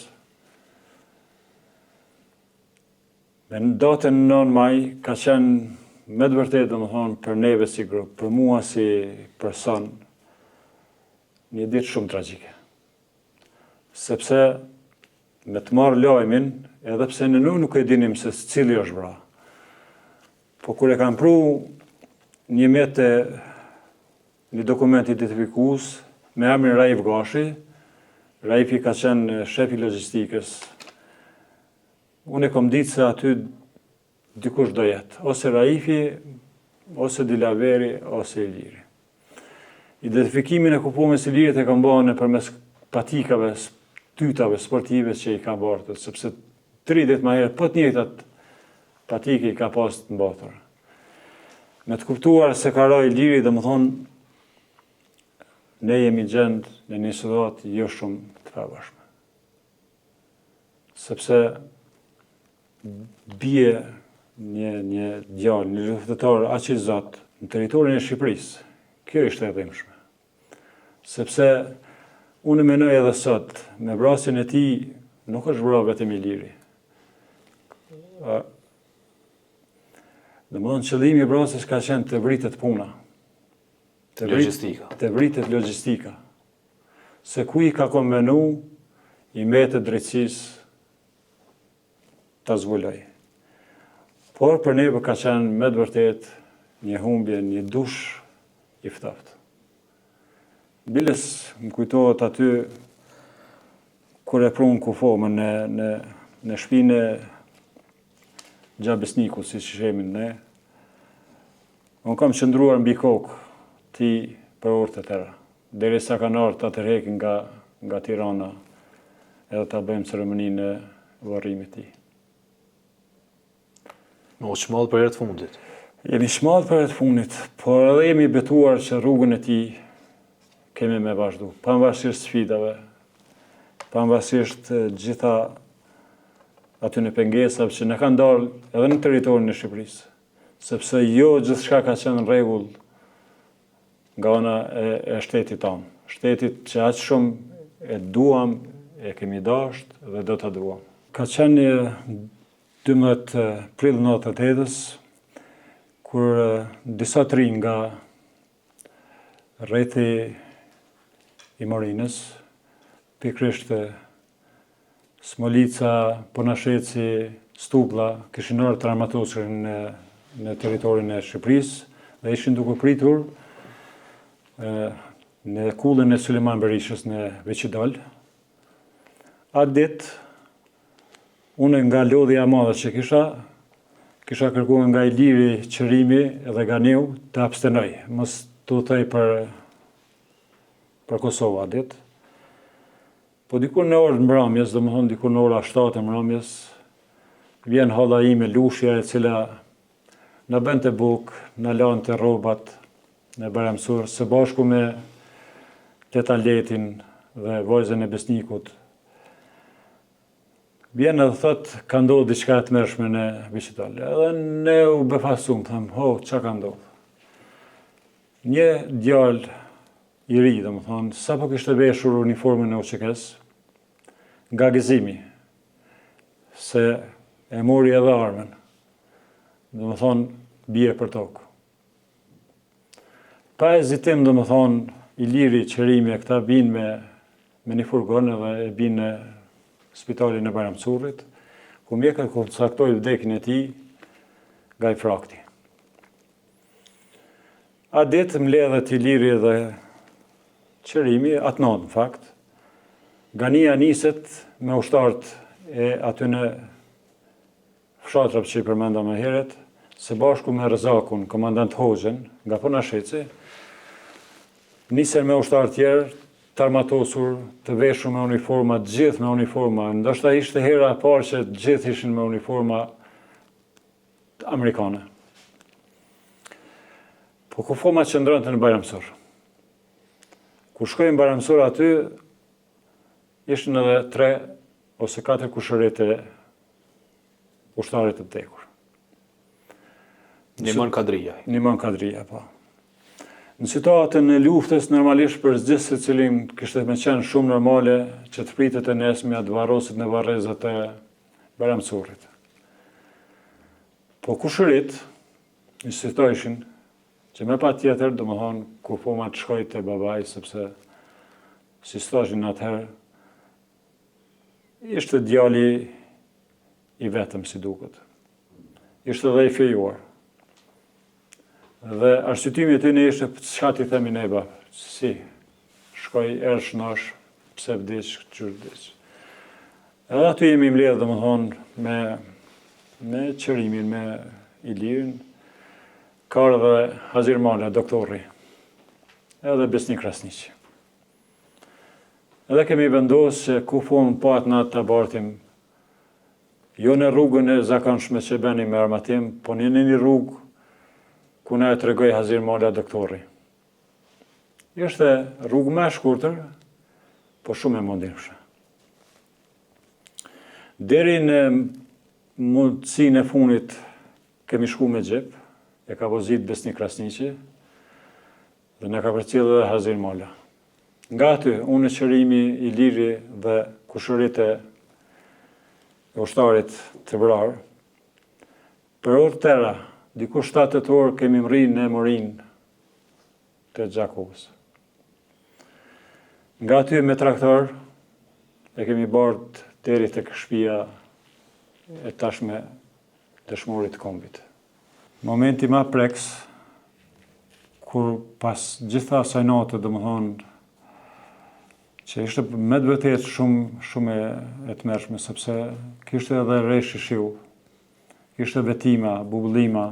Me në datën 9 maj ka qenë me të vërtetë, domethënë, për neve si grup, për mua si person, një ditë shumë tragjike. Sepse me të marrë lajmin, edhe pse në nuk e dinim se cili është vra. Po kur e kam pru një dokument identifikues me emrin Raif Gashi, Raifi ka qenë shefi logjistikës. Unë e kom ditë se aty dikush do jetë, ose Raifi, ose Dilaveri, ose Iliri. Identifikimin e kupumës Ilirit e kam bërë nëpërmes patikave, tytave sportive që i ka bartët, sepse 3 ditë më herë, po të njëjtat patike i ka pas të mbatur. Me të kuptuar se ka ra Iliri, domethënë, ne jemi gjendë në një situatë jo shumë të favorshme. Sepse bie një djalë, një luftëtar aq i zot në territorin e Shqipërisë. Kjo ishte e dhimbshme. Sepse unë mendoj edhe sot, me vrasjen e tij nuk është vrarë vetëm Iliri. Domethënë qëllimi i vrasjes ka qenë të vritet puna. Të vritet logjistika. Se ku i ka konvenu, i mbetet drejtësisë ta zbuloj. Por për neve ka qenë me të vërtet një humbje, një dush i ftoftë. Biles më kujtohet aty kur e prunë kufomën në shtëpinë e Gjabesniku, si që shemin ne. Unë kam qëndruar mbi kokë ti për orë të tëra, derisa kanë ardhur ta tërheqin nga Tirana edhe ta bëjmë ceremoninë e varrimit të tij. Në shmallë për herë të fundit. Jemi shmallë për herë të fundit, por edhe jemi betuar që rrugën e tij kemi me vazhdu, pavarësisht sfidave, pavarësisht gjitha aty në pengesave që në kanë dalë edhe në territorin e Shqipërisë, sepse jo gjithçka ka qenë në rregull nga ana e shtetit tonë. Shtetit që aq shumë e duam, e kemi dashur dhe do ta duam. Ka qenë 12 prill 98-s, kur disa të rinj nga rrethi i Morinës, pikërisht Smolica, Ponasheci, Stuplla, kishin ardhur të armatosen në territorin e Shqipërisë dhe ishin duke pritur në kullën e Sulejman Berishës në Veçidal. Atë ditë, unë nga lodhja e madhe që kisha kërkuar nga Iliri Qërimi dhe Ganiu të abstenoj, mos të thej për Kosovë atë ditë. Po dikur në orën mbrëmjes, domethënë dikur në ora 7 e mbrëmjes, vjen halla ime Lushja, e cila na bënte bukë, na lante rrobat në Baramsur, së bashku me teta Letin dhe vajzën e Besnikut. Vjen edhe thot, ka ndodhur diçka të mërshme në Veçidal. Edhe ne u befasum, tham, çka ka ndodhur? Një djalë i ri, domethënë, sapo kishte veshur uniformën e UÇK-s, nga gëzimi, se e mori edhe armën, domethënë, bie për tokë. Pa hezitim, domethënë, Iliri Qërimi e këta vinë me një furgon edhe e binë në spitalin e Baramcurit, ku mjekët konstatojnë vdekjen e tij nga infrakti. A ditë mbledhet Iliri dhe Qërimi, atë natë në fakt, Gania niset me ushtarët e aty në fshatrave që i përmenda më herët, së bashku me Rëzakun, komandant Hoxhën, nga Ponasheci, nisen me ushtarë tjerë, të armatosur, të veshur me uniforma, gjithë me uniforma. Ndoshta ishte hera e parë që gjithë ishin me uniforma amerikane. Po kufoma qëndronte në Baramsur. Kur shkojmë në Baramsur aty, ishin edhe 3 ose 4 kushërit e ushtarit të vdekur. Nimon Kadrija. Nimon Kadrija, po. Në situatën e luftës, normalisht për gjithë se cilin kishte me qenë shumë normale që të pritet e nesmja të varrosit në varrezat e Baramcurit. Po kushërit, insistojshin që me pa tjetër, domethënë, kufoma të shkoj te babaj, sepse si thoshin atëherë, ishte djali i vetëm si duket. Ishte dhe i fejuar. Dhe arsyetimi i tyre ishte çka ti themi ne ba, si shkoj ersh nash, pse vdiq, çu vdiq. Edhe aty jemi mbledhur domethënë me Qërimin, me Ilirin, ka edhe Hazir Mala, doktori, edhe Besnik Krasniqi. Edhe kemi vendosur që kufon pat na të bartim jo në rrugën e zakonshme që bëni me armatim, po në një rrugë ku na e tregoi Hazir Mala doktori. Ishte rrugë më e shkurtër, po shumë e mundimshme. Deri në mundësinë e funit kemi shku me xhep, e ka vozit Besnik Krasniqi dhe na ka përcjellë edhe Hazir Mala. Nga aty, unë Qërimi, Iliri dhe kushërit e ushtarit të vrarë, për orë tëra, diku 7 orë kemi mrinë në Morinë të Gjakovës. Nga aty me traktor e kemi bardh deri tek shtëpia e tashme dëshmorit të kombit. Momenti më preks, kur pas gjitha asaj natë, domethënë, që ishte me të vërtet shumë e tmerrshme, sepse kishte edhe rresh shiu, kishte vetima, bubullima,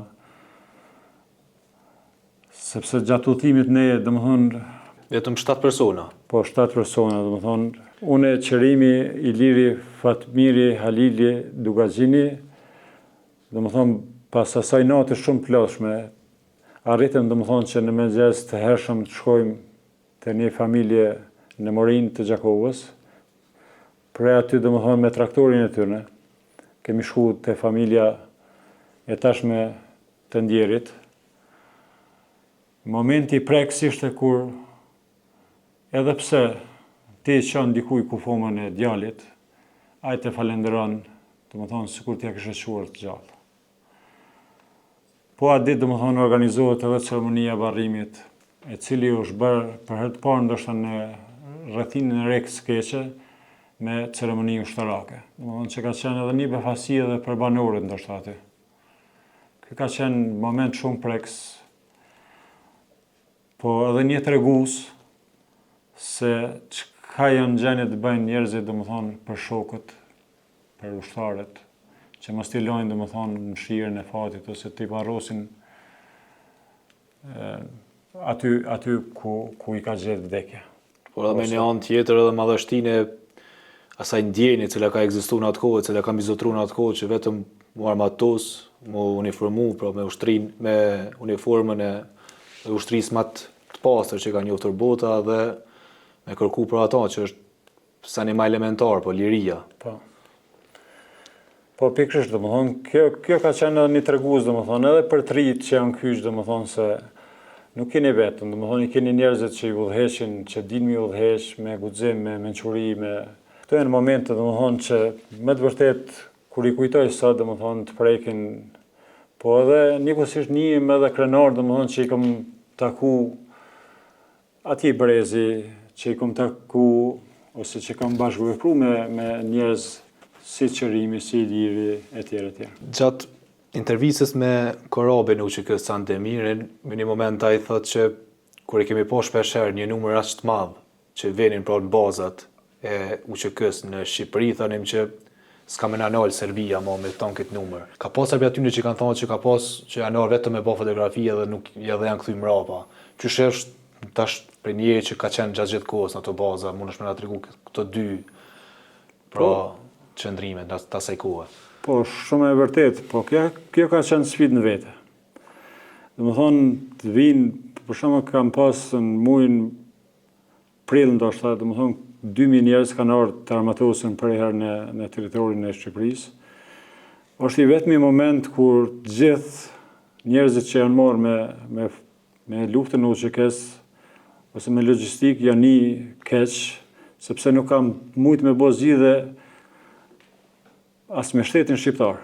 sepse gjatë udhëtimit ne, domethënë, Vetëm 7 persona. po 7 persona, domethënë, unë Qerimi, Iliri, Fatmiri, Halili, Dugaxhini, domethënë, pas asaj nate shumë plotshme, arritëm domethënë që në mëngjes të hershëm të shkojmë te një familje në Morin të Gjakovës. Prej aty domethënë me traktorin e tyre, kemi shku te familja e tashme të Ndjerit. Momenti i preks ishte kur edhe pse ti qënë dikuj ku fomën e djalit, ai të falenderon, domethënë sikur t'ja kishe quar të gjallë. Po atë ditë domethënë organizohet edhe ceremonia e varrimit, e cili është bërë për herë të parë ndoshta në rrethinën e Rekës së Keqe me ceremoni ushtarake. Domethënë që ka qenë edhe një befasi edhe për banorët ndoshta aty. Ky ka qenë moment shumë preks, po edhe një tregues se çka janë gjendje të bëjnë njerëzit domethënë për shokët, për ushtarët, që mos t'i lojnë domethënë në shirën e fatit ose t'i varrosin aty ku i ka gjetë vdekja. Por edhe me një anë tjetër edhe madhështinë e asaj ndjenje që ka ekzistuar në atë kohë, që ka mbizotruar në atë kohë, që vetëm mu armatos, mu uniformu, pra me ushtrin, me uniformën e ushtrisë më të pastër që ka njohur bota dhe me kërku për ata që është sa një më elementar, po liria. Po pikërisht domethënë kjo ka qenë një tregues domethënë edhe për të rinjt që janë kyç domethënë se nuk keni vetëm, domethënë i keni njerëzit që i udhëheqin, që dinë mi udhëheq me guxim, me mençuri, me këto janë momente domethënë që me të vërtet kur i kujtoj sot domethënë të prekin, po edhe njëkohësisht njihim edhe krenar domethënë që i kam taku atij Brezi, që i kam taku ose që kam bashkëvepruar me njerëz si Qerimi, si Iliri, etj. Gjatë intervistës me Korabin UÇK Sandemirin, në një moment ai thotë që kur e kemi pa shpeshherë një numër aq të madh që venin pra në bazat e UÇK-s në Shqipëri, thanim që s'ka më nanol Serbia më me ton këtë numër. Ka pas Serbia aty që kanë thënë që ka pas që janë ardhur vetëm me bë fotografi edhe nuk edhe janë kthy mbrapa. Qysh është tash për një që ka qenë gjatë gjithë kohës në ato baza, mundesh më na tregu këto dy pra qëndrime të asaj kohe. Po, shumë e vërtet, po kjo ka qenë sfidë në vete. Domethënë të vinë, për shembull kam pas në muajin prill ndoshta, domethënë 2000 njerëz kanë ardhur të armatosen për herë në territorin e Shqipërisë. Është i vetmi moment kur të gjithë njerëzit që janë marrë me luftën e UÇK-s ose me logjistik janë një keq, sepse nuk kam mujt me bë zgjidhje as me shtetin shqiptar.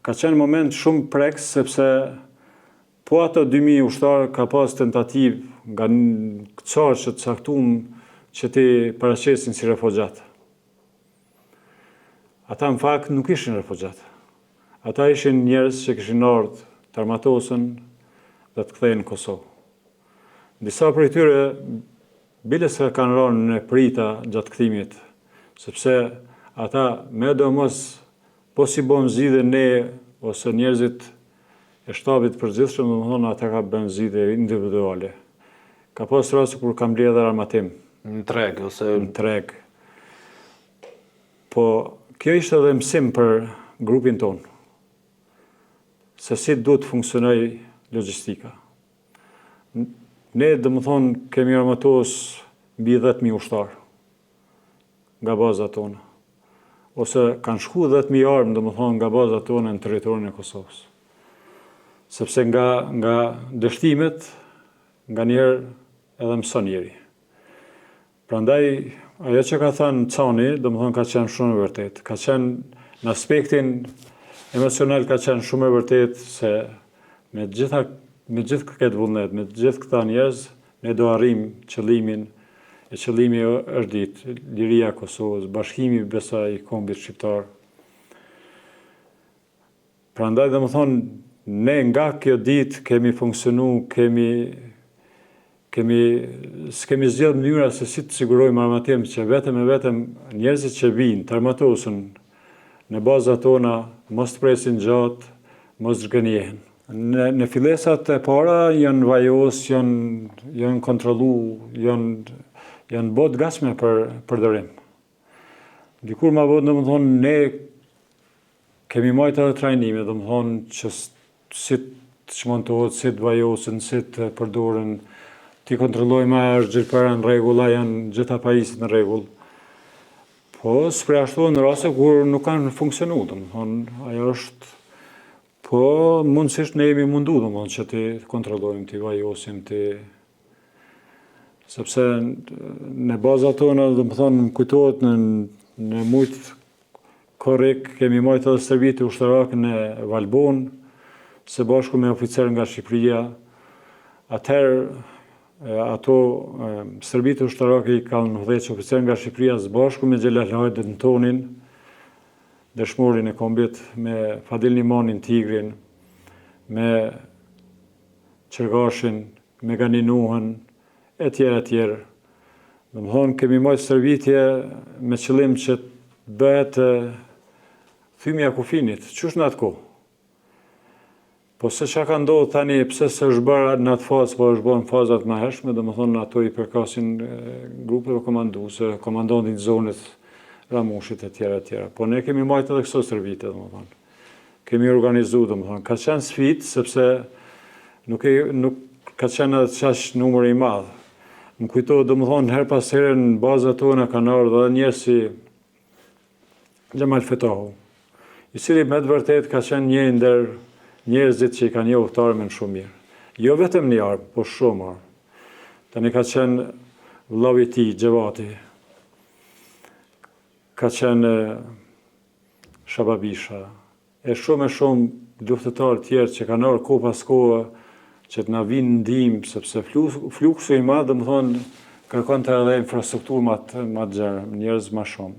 Ka qenë moment shumë preks, sepse po ato 2000 ushtarë ka pas tentativë nga këcar që të caktuar që ti paraqesin si refugjat. Ata në fakt nuk ishin refugjat. Ata ishin njerëz që kishin ardhur të armatosen dhe të kthehen në Kosovë. Disa prej tyre bile se kanë rënë në prita gjatë kthimit, sepse ata me do mos po si bom zgjidhje ne ose njerëzit e shtabit përgjithshëm, domethënë ata ka bën zgjidhje individuale. Ka pas raste kur kam mbledhur armatim në treg ose në treg. Po kjo ishte edhe mësim për grupin ton, se si duhet të funksionoj logjistika. Ne domethënë kemi armatos mbi 10.000 ushtar nga bazat tona, ose kanë shku 10.000 armë, domethënë nga bazat tona në territorin e Kosovës. Sepse nga dështimet, nga njerë edhe mëson njeri. Prandaj, ajo që ka thënë Cani, domethënë ka qenë shumë e vërtet. Ka qenë në aspektin emocional ka qenë shumë e vërtet se me gjithë këtë vullnet, me gjithë këta njerëz, ne do arrim qëllimin, e qëllimi është ditë, liria Kosovës, bashkimi besa i kombit shqiptar. Prandaj domethënë ne nga kjo ditë kemi funksionu, kemi s'kemi zgjedhur mënyra se si të sigurojmë armatiem që vetëm e vetëm njerëzit që vinë të armatosen në bazat tona mos të presin gjatë, mos zhgënjehen. Në fillesat e para janë vajos, janë kontrollu, janë bot gatshme për përdërim. Dikur ma bot, domethënë, ne kemi marrë edhe trajnime, domethënë që si të shmontohet, si të vajosen, si të përdoren, ti kontrollojmë a është gjithë para në rregull, a janë gjitha pajisjet në rregull. Po s'përjashtohen në raste kur nuk kanë funksionu, domethënë, ajo është. Po mundësisht ne jemi mundu, domethënë, që ti kontrollojmë, ti vajosim, sepse në bazat tona, domethënë, më kujtohet në mujt korrik kemi marrë edhe stërvitje ushtarake në Valbon, së bashku me oficer nga Shqipëria. Atëherë ato stërvitje ushtarake i kanë udhëhequr oficer nga Shqipëria së bashku me Xhelal Dëntonin, dëshmorin e kombit, me Fadil Nimanin Tigrin, me Qergashin, me Ganinuhën, e tjerë. Domethënë kemi marrë stërvitje me qëllim që të bëhet thymja kufinit, qysh në atë kohë. Po se çka ka ndodhur tani, pse se është bërë në atë fazë, po është bërë në fazat më hershme, domethënë ato i përkasin grupeve komanduese, komandantit zonës Ramushit e tjera. Po ne kemi marrë edhe këto stërvitje, domethënë. Kemi organizuar, domethënë, ka qenë sfidë sepse nuk ka qenë edhe çaq numër i madh. Më kujtohet, domethënë, her pas here në bazat tona kanë ardhur edhe njerëz si Xhamal Fetahu, i cili me të vërtet ka qenë një ndër njerëzit që i kanë njohur armën shumë mirë. Jo vetëm një armë, po shumë armë. Tani ka qenë vëllavi i tij, Xhevati, ka qenë Shababisha, e shumë luftëtarë tjerë që kanë ardhur kohë pas kohë që të na vinë ndihmë, sepse fluksu i madh, domethënë, kërkonte edhe infrastrukturë më të gjerë, njerëz më shumë.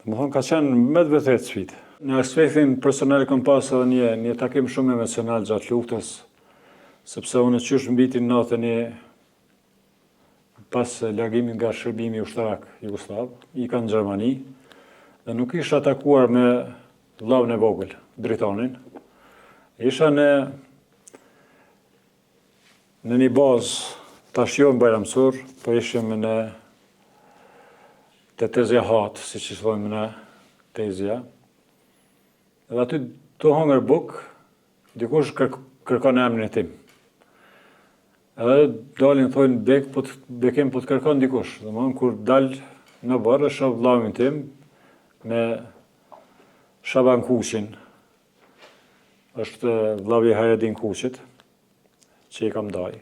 Domethënë ka qenë me të vërtetë sfidë. Në aspektin personal kam pas edhe një takim shumë emocional gjatë luftës, sepse unë qysh mbiti në natën pas largimit nga shërbimi ushtarak Jugosllav, ika në Gjermani, dhe nuk isha takuar me vllahun e vogël, dritanin. Isha në një bazë, tash jo në Bajramsur, po ishim në Tetezja Hat, siç i thojmë në Tezja. Edhe aty të hongër buk, dikush kërkon emrin e tim. Edhe dalin thojnë bekim po të kërkon dikush. Domethënë kur dal në barë, shoh vllahun tim me Shaban Kuqin. Është vllavi i Hayredin Kuqit, që i kam daj.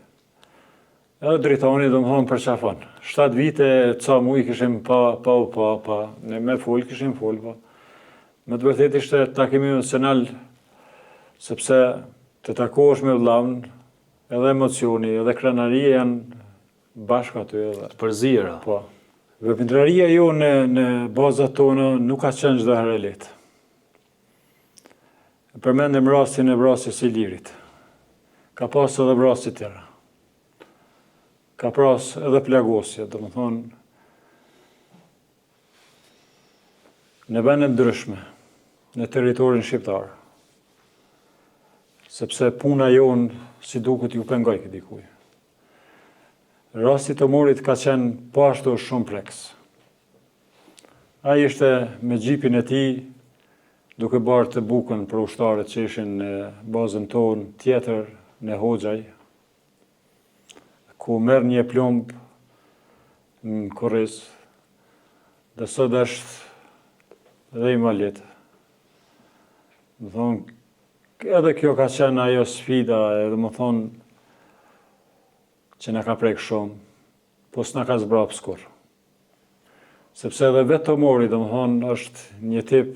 Edhe dritani, domethënë, përqafon. 7 vite, ca muj kishim pa, ne me fol kishim fol, pa. Me të vërtetë ishte takim emocional, sepse të takohesh me vllahun, edhe emocioni, edhe krenaria janë bashkë aty edhe. Të përzira. Po. Veprimtaria jo në bazat tona nuk ka qenë çdo herë lehtë. Përmendem rastin e vrasjes së Ilirit. Ka pas edhe vrasje tjera. Ka pas edhe plagosje, domethënë, në vende ndryshme, në territorin shqiptar. Sepse puna jonë, si duket, ju pengoj këtë dikuj. Rasti të Morit ka qenë po ashtu shumë pleks. Ai ishte me xhipin e tij, duke bërë të bukën për ushtarët që ishin në bazën tonë tjetër në Hoxhaj, ku merr një plumb në Korris, dhe sot është dhe i malet. Më thonë, edhe kjo ka qenë ajo sfida, edhe më thonë, që na ka prek shumë, po s'na ka zbrap skur. Sepse edhe vetë të mori, dhe më thonë, është një tip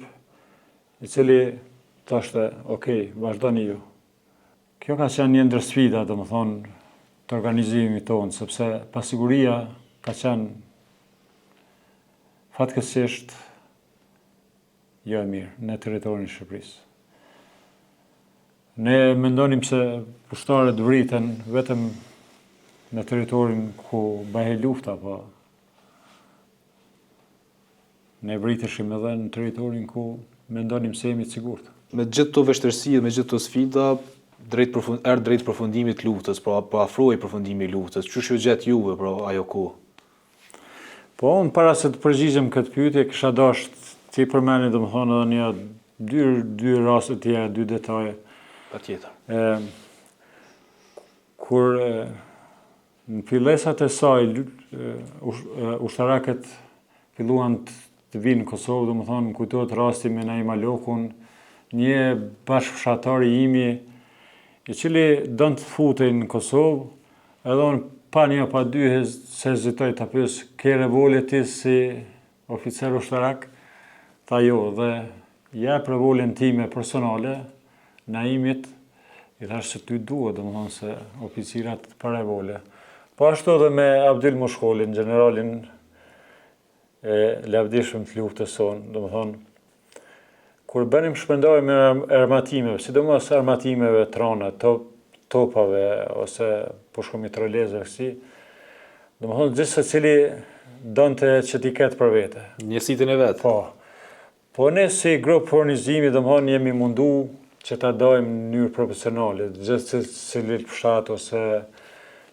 i cili thashte, okej, vazhdoni ju. Kjo ka qenë një ndër sfida, dhe më thonë, të organizimit tonë, sepse pasiguria ka qenë fatkeqësisht jo e mirë në territorin e Shqipërisë. Ne mendonim se ushtarët vriten vetëm në territorin ku bëhej lufta, po ne vriteshim edhe në territorin ku mendonim se jemi të sigurt. Me gjithë këto vështirësi dhe me gjithë këto sfida, drejt përfundimit të luftës, pra afrohej përfundimi i luftës. Çu u gjet juve pra ajo kohë? Po unë para se të përgjigjem këtë pyetje, kisha dashur ti përmendni domethënë edhe një dy raste tjera, dy detaje. Patjetër. Kur në fillesat e saj ushtarakët filluan të vinë në Kosovë, domethënë më kujtohet rasti me Naim Alokun, një bashkëfshatar i imi, i cili donte të futej në Kosovë, edhe unë pa një pa dy se hezitoj të pyes, ke revolje ti si oficer ushtarak? Tha jo, dhe jep revoljen time personale, Naimit, i thash se ty duhet, domethënë se oficirat pa revolje. Po ashtu edhe me Abdyl Moshkolin, generalin e lavdishëm të luftës sonë, domethënë kur bënim shpërndarje me armatimeve, sidomos armatimeve trona, topave ose pushkomitralezave kësi, domethënë gjithë secili donte që t'i ketë për vete. Njësitën e vet. Po ne si grup furnizimi domethënë jemi mundu që ta dajmë në mënyrë profesionale, gjithë cili fshat ose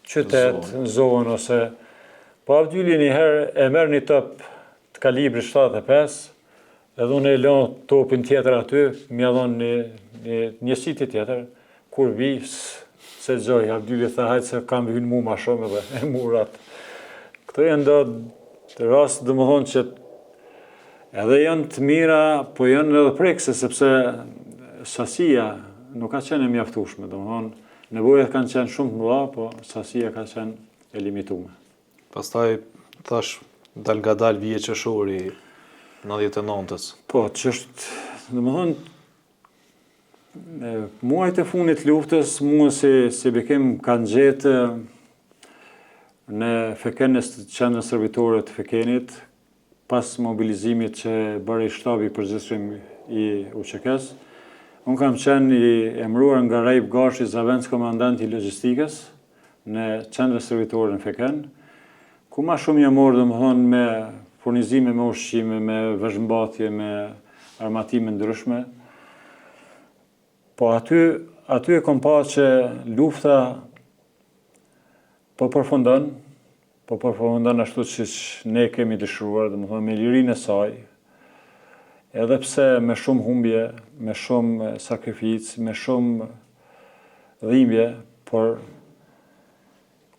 qytet, zonë ose po Abdyli një herë e merr një top të kalibri 75, edhe unë e lën topin tjetër aty, m'ia dhon një siti tjetër, kur vi, se gjoj, Abdyli tha, hajtë se kam hyrë mu ma shumë edhe e murat. Këto janë do rast domethënë që edhe janë të mira, po janë edhe prekse, sepse sasia nuk ka qenë e mjaftueshme, domethënë nevojat kanë qenë shumë të mëdha, po sasia ka qenë e limituar. Pastaj thash dal nga dal vije qershori 99-s. Po, ç'është, domethënë muajt e fundit të luftës, mua si bekim kanë gjetë në Fekenës të qendrës servitore të Fekenit, pas mobilizimit që bëri shtabi i përgjithshëm i UÇK-s. Unë kam qenë i emëruar nga Raip Gashi, zavendës komandant i logjistikës në qendrën servitore në Feken, ku ma shumë jam morë domethënë me furnizime me ushqime, me veshmbathje, me armatime ndryshme. Po aty e kom pa që lufta po përfundon ashtu siç ne kemi dëshiruar, domethënë me lirinë e saj. Edhe pse me shumë humbje, me shumë sakrificë, me shumë dhimbje, por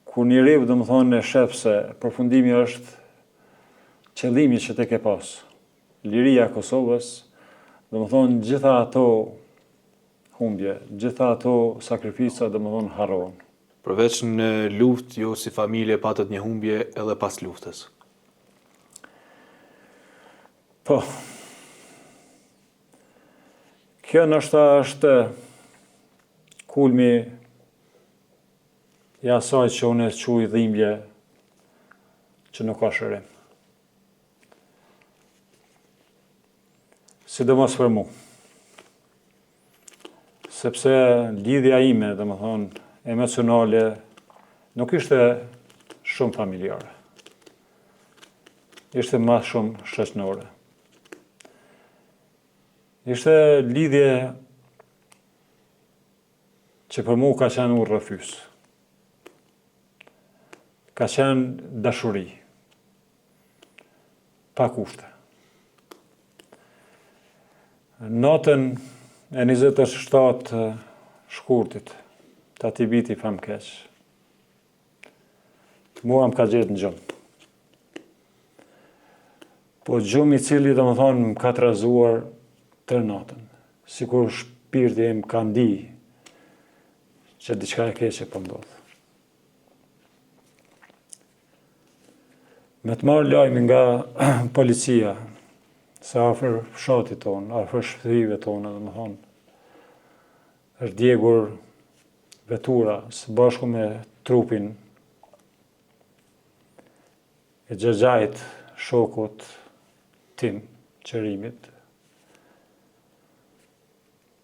kur një rev domethënë e shef se përfundimi është qëllimi që te ke pas, liria e Kosovës, domethënë gjitha ato humbje, gjitha ato sakrifica domethënë harrohen. Përveç në luftë, jo si familje patët një humbje edhe pas luftës. Po, kjo nështë është kulmi i asaj që unë e quaj dhimbje që nuk ka shërim. Sidomos për mu. Sepse lidhja ime, domethënë, emocionale, nuk ishte shumë familjare. Ishte më shumë shoqërore. Ishte lidhje që për mu ka qenë urrëfys. Ka qenë dashuri. Pa kushte. Natën e 27 shkurtit, të ati viti famkeq, mua më ka gjetë në gjumë. Po gjumë i cili domethënë më ka trazuar tërë natën, sikur shpirti im ka ndi që diçka e keqe po ndodh. Me të marrë lajmi nga policia, se afër fshatit tonë, afër shtëpive tona, domethënë, është djegur vetura së bashku me trupin e Xhaxhait, shokut tim, qërimit.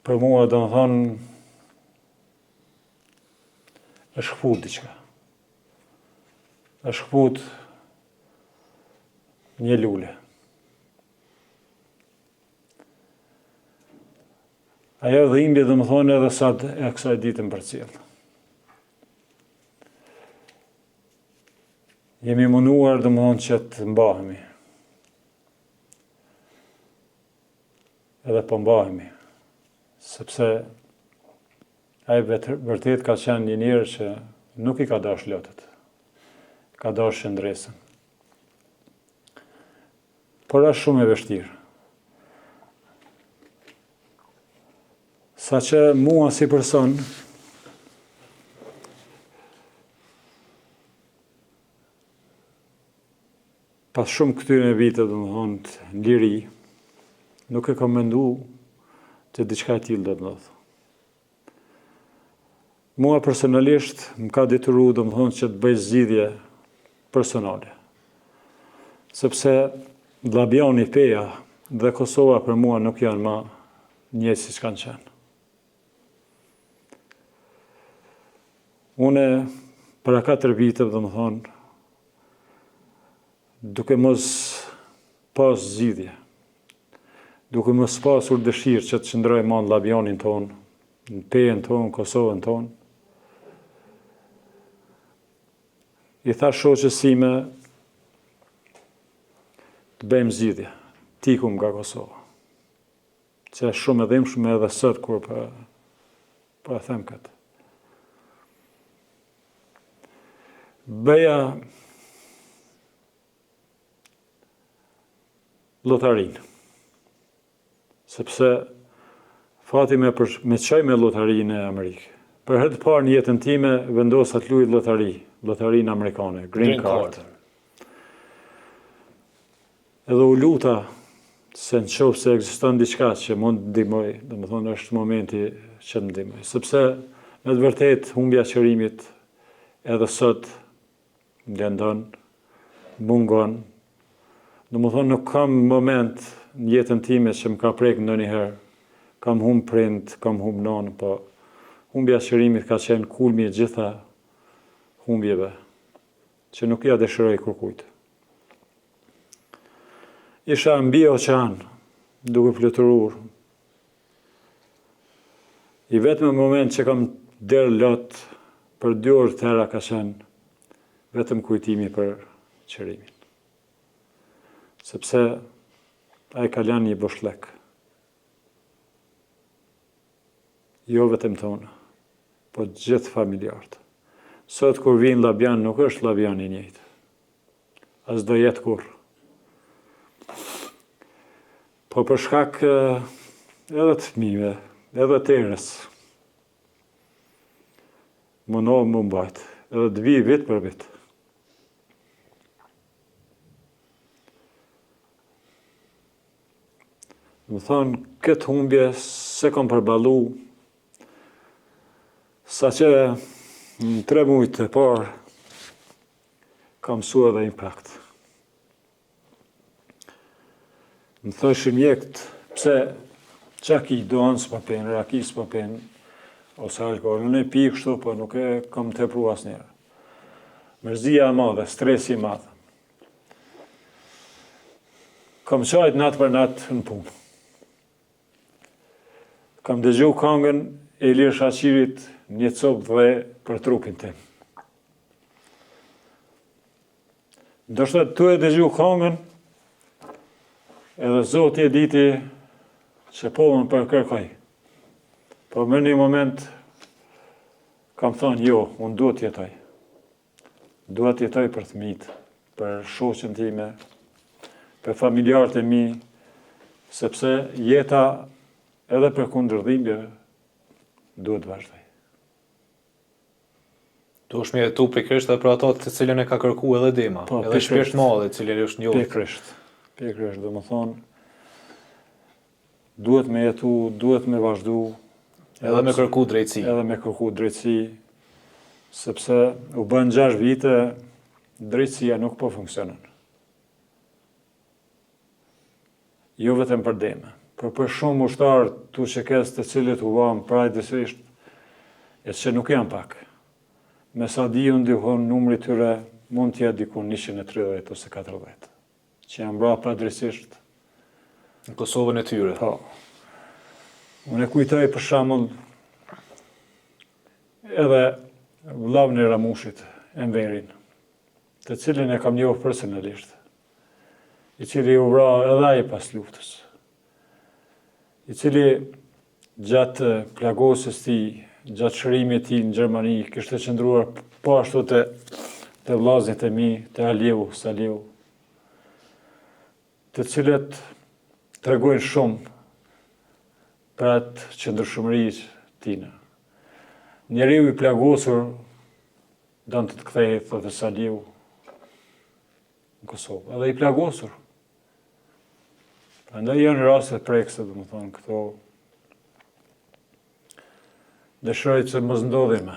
Për mua, domethënë, është shkput diçka. Është shkput një lule. Ajo dhimbje dhe më thonë edhe sa e kësaj ditën për cilë. Jemi munduar dhe më thonë që të mbahemi. Edhe po mbahemi. Sepse ai vërtet ka qenë një njerë që nuk i ka dash lotët. Ka dash shëndresën. Por është shumë e vështirë. Sa që mua si person, pas shumë këtyre vite dhe më thonë në liri, nuk e kam mendu që diçka e tillë do të ndodhë. Mua personalisht më ka detyruar dhe më thonë që të bëj zgjidhje personale. Sepse Llabiani, Peja dhe Kosova për mua nuk janë ma një si që kanë qenë. Une, para 4 vite, dhe më thonë, duke mos pas zgjidhje, duke mos pasur dëshirë që të qëndroj ma në Llabianin tonë, në Pejën tonë, Kosovën tonë, i tha shoqës sime të bëjmë zgjidhje, tikum nga Kosova. Që është shumë e dhimbshme edhe sot kur po e them këtë. Bëja lotarinë. Sepse fati me qoj me lotarinë e Amerikë. Për herë të parë në jetën time vendosa të luaj lotarinë amerikane, Green Card. Edhe u luta se në qoftë se ekziston diçka që mund të ndihmoj, domethënë është momenti që të ndihmoj. Sepse me të vërtetë humbja e qërimit edhe sot lëndon, mungon. Domethënë nuk kam moment në jetën time që më ka prek ndonjëherë. Kam humb prind, kam humb nonë, po humbja e qërimit ka qenë kulmi i gjitha humbjeve, që nuk ja dëshiroj kërkujt. Isha mbi oqean, duke fluturuar. I vetëm moment që kam derë lot, për 2 orë tëra ka qenë vetëm kujtimi për qërimin. Sepse ai ka lënë një boshllëk. Jo vetëm tonë, po gjithë familjarët. Sot kur vinë Llabian, nuk është Llabian i njëjtë. As do jetë kur. Po për shkak edhe të fëmijëve, edhe të erës, mundohem më mbajt, edhe të vi vit për vit. Më thonë, këtë humbje se kom përballu, sa që në 3 muajt e parë, kam mësu edhe impact. Më thoshin mjekët, pse qaki i doan s'po pen, raki s'po pen, ose alkohol, në pi kështu, po nuk e kam tepru asnjëherë. Mërzia e madhe, stresi i madh. Kam qajt natë për natë në punë. Kam dëgju këngën e Ilir Shaqirit një copë dhe për trupin tim. Ndoshta tu e dëgju këngën, edhe Zoti e diti që po më përkërkoj. Po më një moment kam thonë jo, unë duhet jetoj. Duhet jetoj për fëmijët, për shoqën time, për familjarët e mi, sepse jeta edhe për kundër dhimbjeve duhet vazhdoj. Tu është mjetu pikërisht edhe për ato të cilën e ka kërku edhe Dema, po, edhe shpesh madhe, cilën është njohur. Pikërisht, dhe më thonë, duhet me jetu, duhet me vazhdu. Edhe me kërku drejtësi. Edhe me kërku drejtësi, sepse u bën 6 vite, drejtësia nuk po funksionon. Jo vetëm për Dema, por për shumë ushtarë tu që kes të cilët u bëm prajdësisht, e që nuk janë pak. me sa di unë dihon numri tyre mund t'jetë diku 130 ose 40, që janë mbrapa drejtësisht. Në Kosovën e tyre. Po. Unë e kujtoj për shembull edhe vllavën e Ramushit, Enverin, të cilin e kam njohur personalisht, i cili u vra edhe ai pas luftës, i cili gjatë plagosjes së tij, gjatë shërimit të tij në Gjermani, kishte qëndruar po ashtu te vllazët e mi, te Aliu, Saliu, të cilët tregojnë shumë për atë qëndrueshmëri tina. Njeriu i plagosur don të kthehej, thotë Saliu, në Kosovë, edhe i plagosur. Prandaj janë raste prekse, domethënë, këto dëshiroj që mos ndodhime.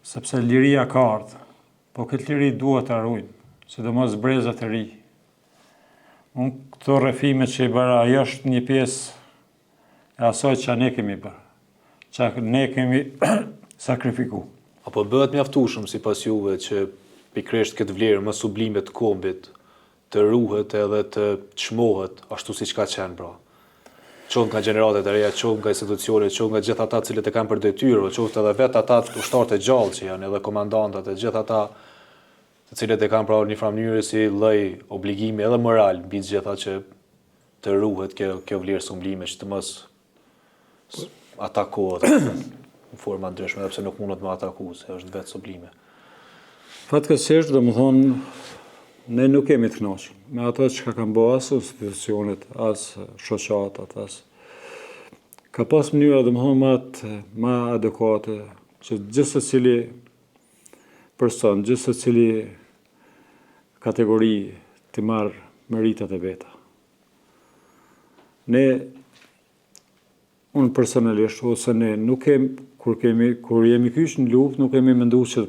Sepse liria ka ardhur, po këtë liri duhet ta ruajmë, sidomos brezat e ri. Unë këto rrëfime që i bëra, ajo është një pjesë e asaj që ne kemi bërë, që ne kemi sakrifiku. Apo bëhet mjaftueshëm sipas juve që pikërisht këtë vlerë më sublime të kombit të ruhet edhe të çmohet ashtu siç ka qenë pra. Qoftë nga gjeneratat e reja, qoftë nga institucionet, qoftë nga gjithë ata cilët e kanë për detyrë, qoftë edhe vetë ata ushtarët e gjallë që janë, edhe komandantat, e gjithë ata të cilët e kanë pra një mënyrë si lloj obligimi edhe moral mbi të gjitha që të ruhet kjo vlerë sublime që të mos atakohet në forma ndryshme, edhe pse nuk mundet me ataku, se është vetë sublime. Fatkeqësisht, domethënë, ne nuk kemi të kënaqur me ato që kanë bërë as institucionet, as shoqatat, as ka pas mënyra domethënë më adekuate që gjithë secili person, gjithë secili kategori të marrë meritat e veta. Ne, unë personalisht, ose ne nuk kemi, kur jemi kyç në luftë, nuk kemi menduar që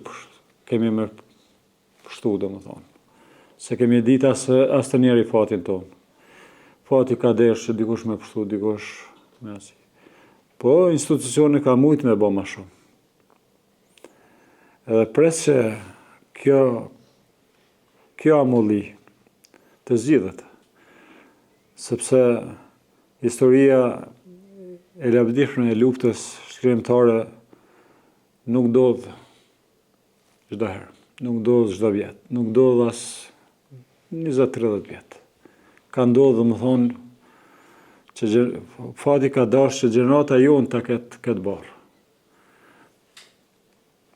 kemi më pështu, domethënë. Se kemi ditë as të njeri fatin tonë. Fati ka desh që dikush me pështu, dikush me asi. Po, institucioni ka mujtë me bë më shumë. Edhe pres që kjo amulli të zgjidhet, sepse historia e lavdishme e luftës shkrimtare nuk ndodh çdo herë, nuk ndodh çdo vjet, nuk ndodh as 20-30 vjet. Ka ndodhur, domethënë, që fati ka dashur që gjenerata jonë ta ketë barë.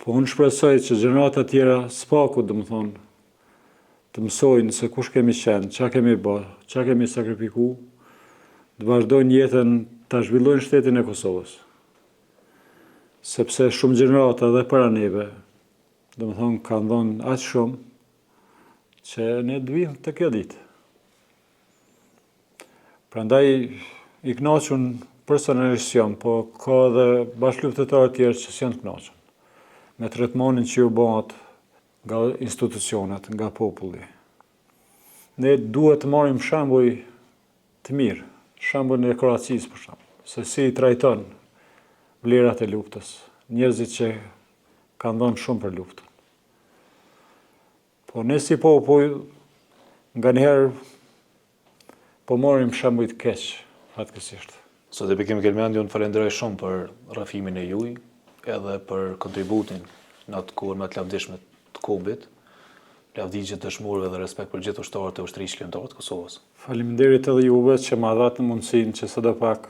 Po unë shpresoj që gjenerata tjera s'paku, domethënë, të mësojnë se kush kemi qenë, çka kemi bërë, çka kemi sakrifiku, të vazhdojnë jetën, ta zhvillojnë shtetin e Kosovës. Sepse shumë gjenerata dhe para neve, domethënë, kanë dhënë aq shumë që ne të vijmë të kjo ditë. Prandaj i kënaqur personalisht jam, po ka edhe bashkëluftëtarë tjerë që s'janë të kënaqur me tretmanin që ju bëhet nga institucionet, nga populli. Ne duhet të marrim shembuj të mirë, shembullin e Kroacisë për shembull, se si i trajton vlerat e luftës, njerëzit që kanë dhënë shumë për luftën. Po ne si popull, nganjëherë po marrim shembuj të keq, fatkeqësisht. Sot e kemi Kelmendi, unë falenderoj shumë për rrafimin e juaj, edhe për kontributin në atë kohë më të lavdishme të kombit, lavditje të dëshmorëve dhe respekt për gjithë ushtarët e ushtrisë kombëtare të Kosovës. Faleminderit edhe juve që ma dhatë mundësinë që sadopak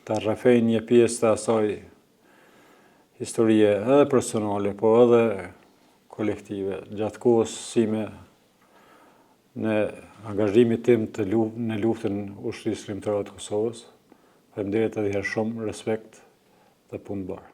ta rrafej një pjesë të asaj historie edhe personale, po edhe kolektive, gjatë kohës sime në angazhimit tim në luftën ushtrisë kombëtare të Kosovës. Faleminderit edhe herë shumë, respekt dhe punë bërë.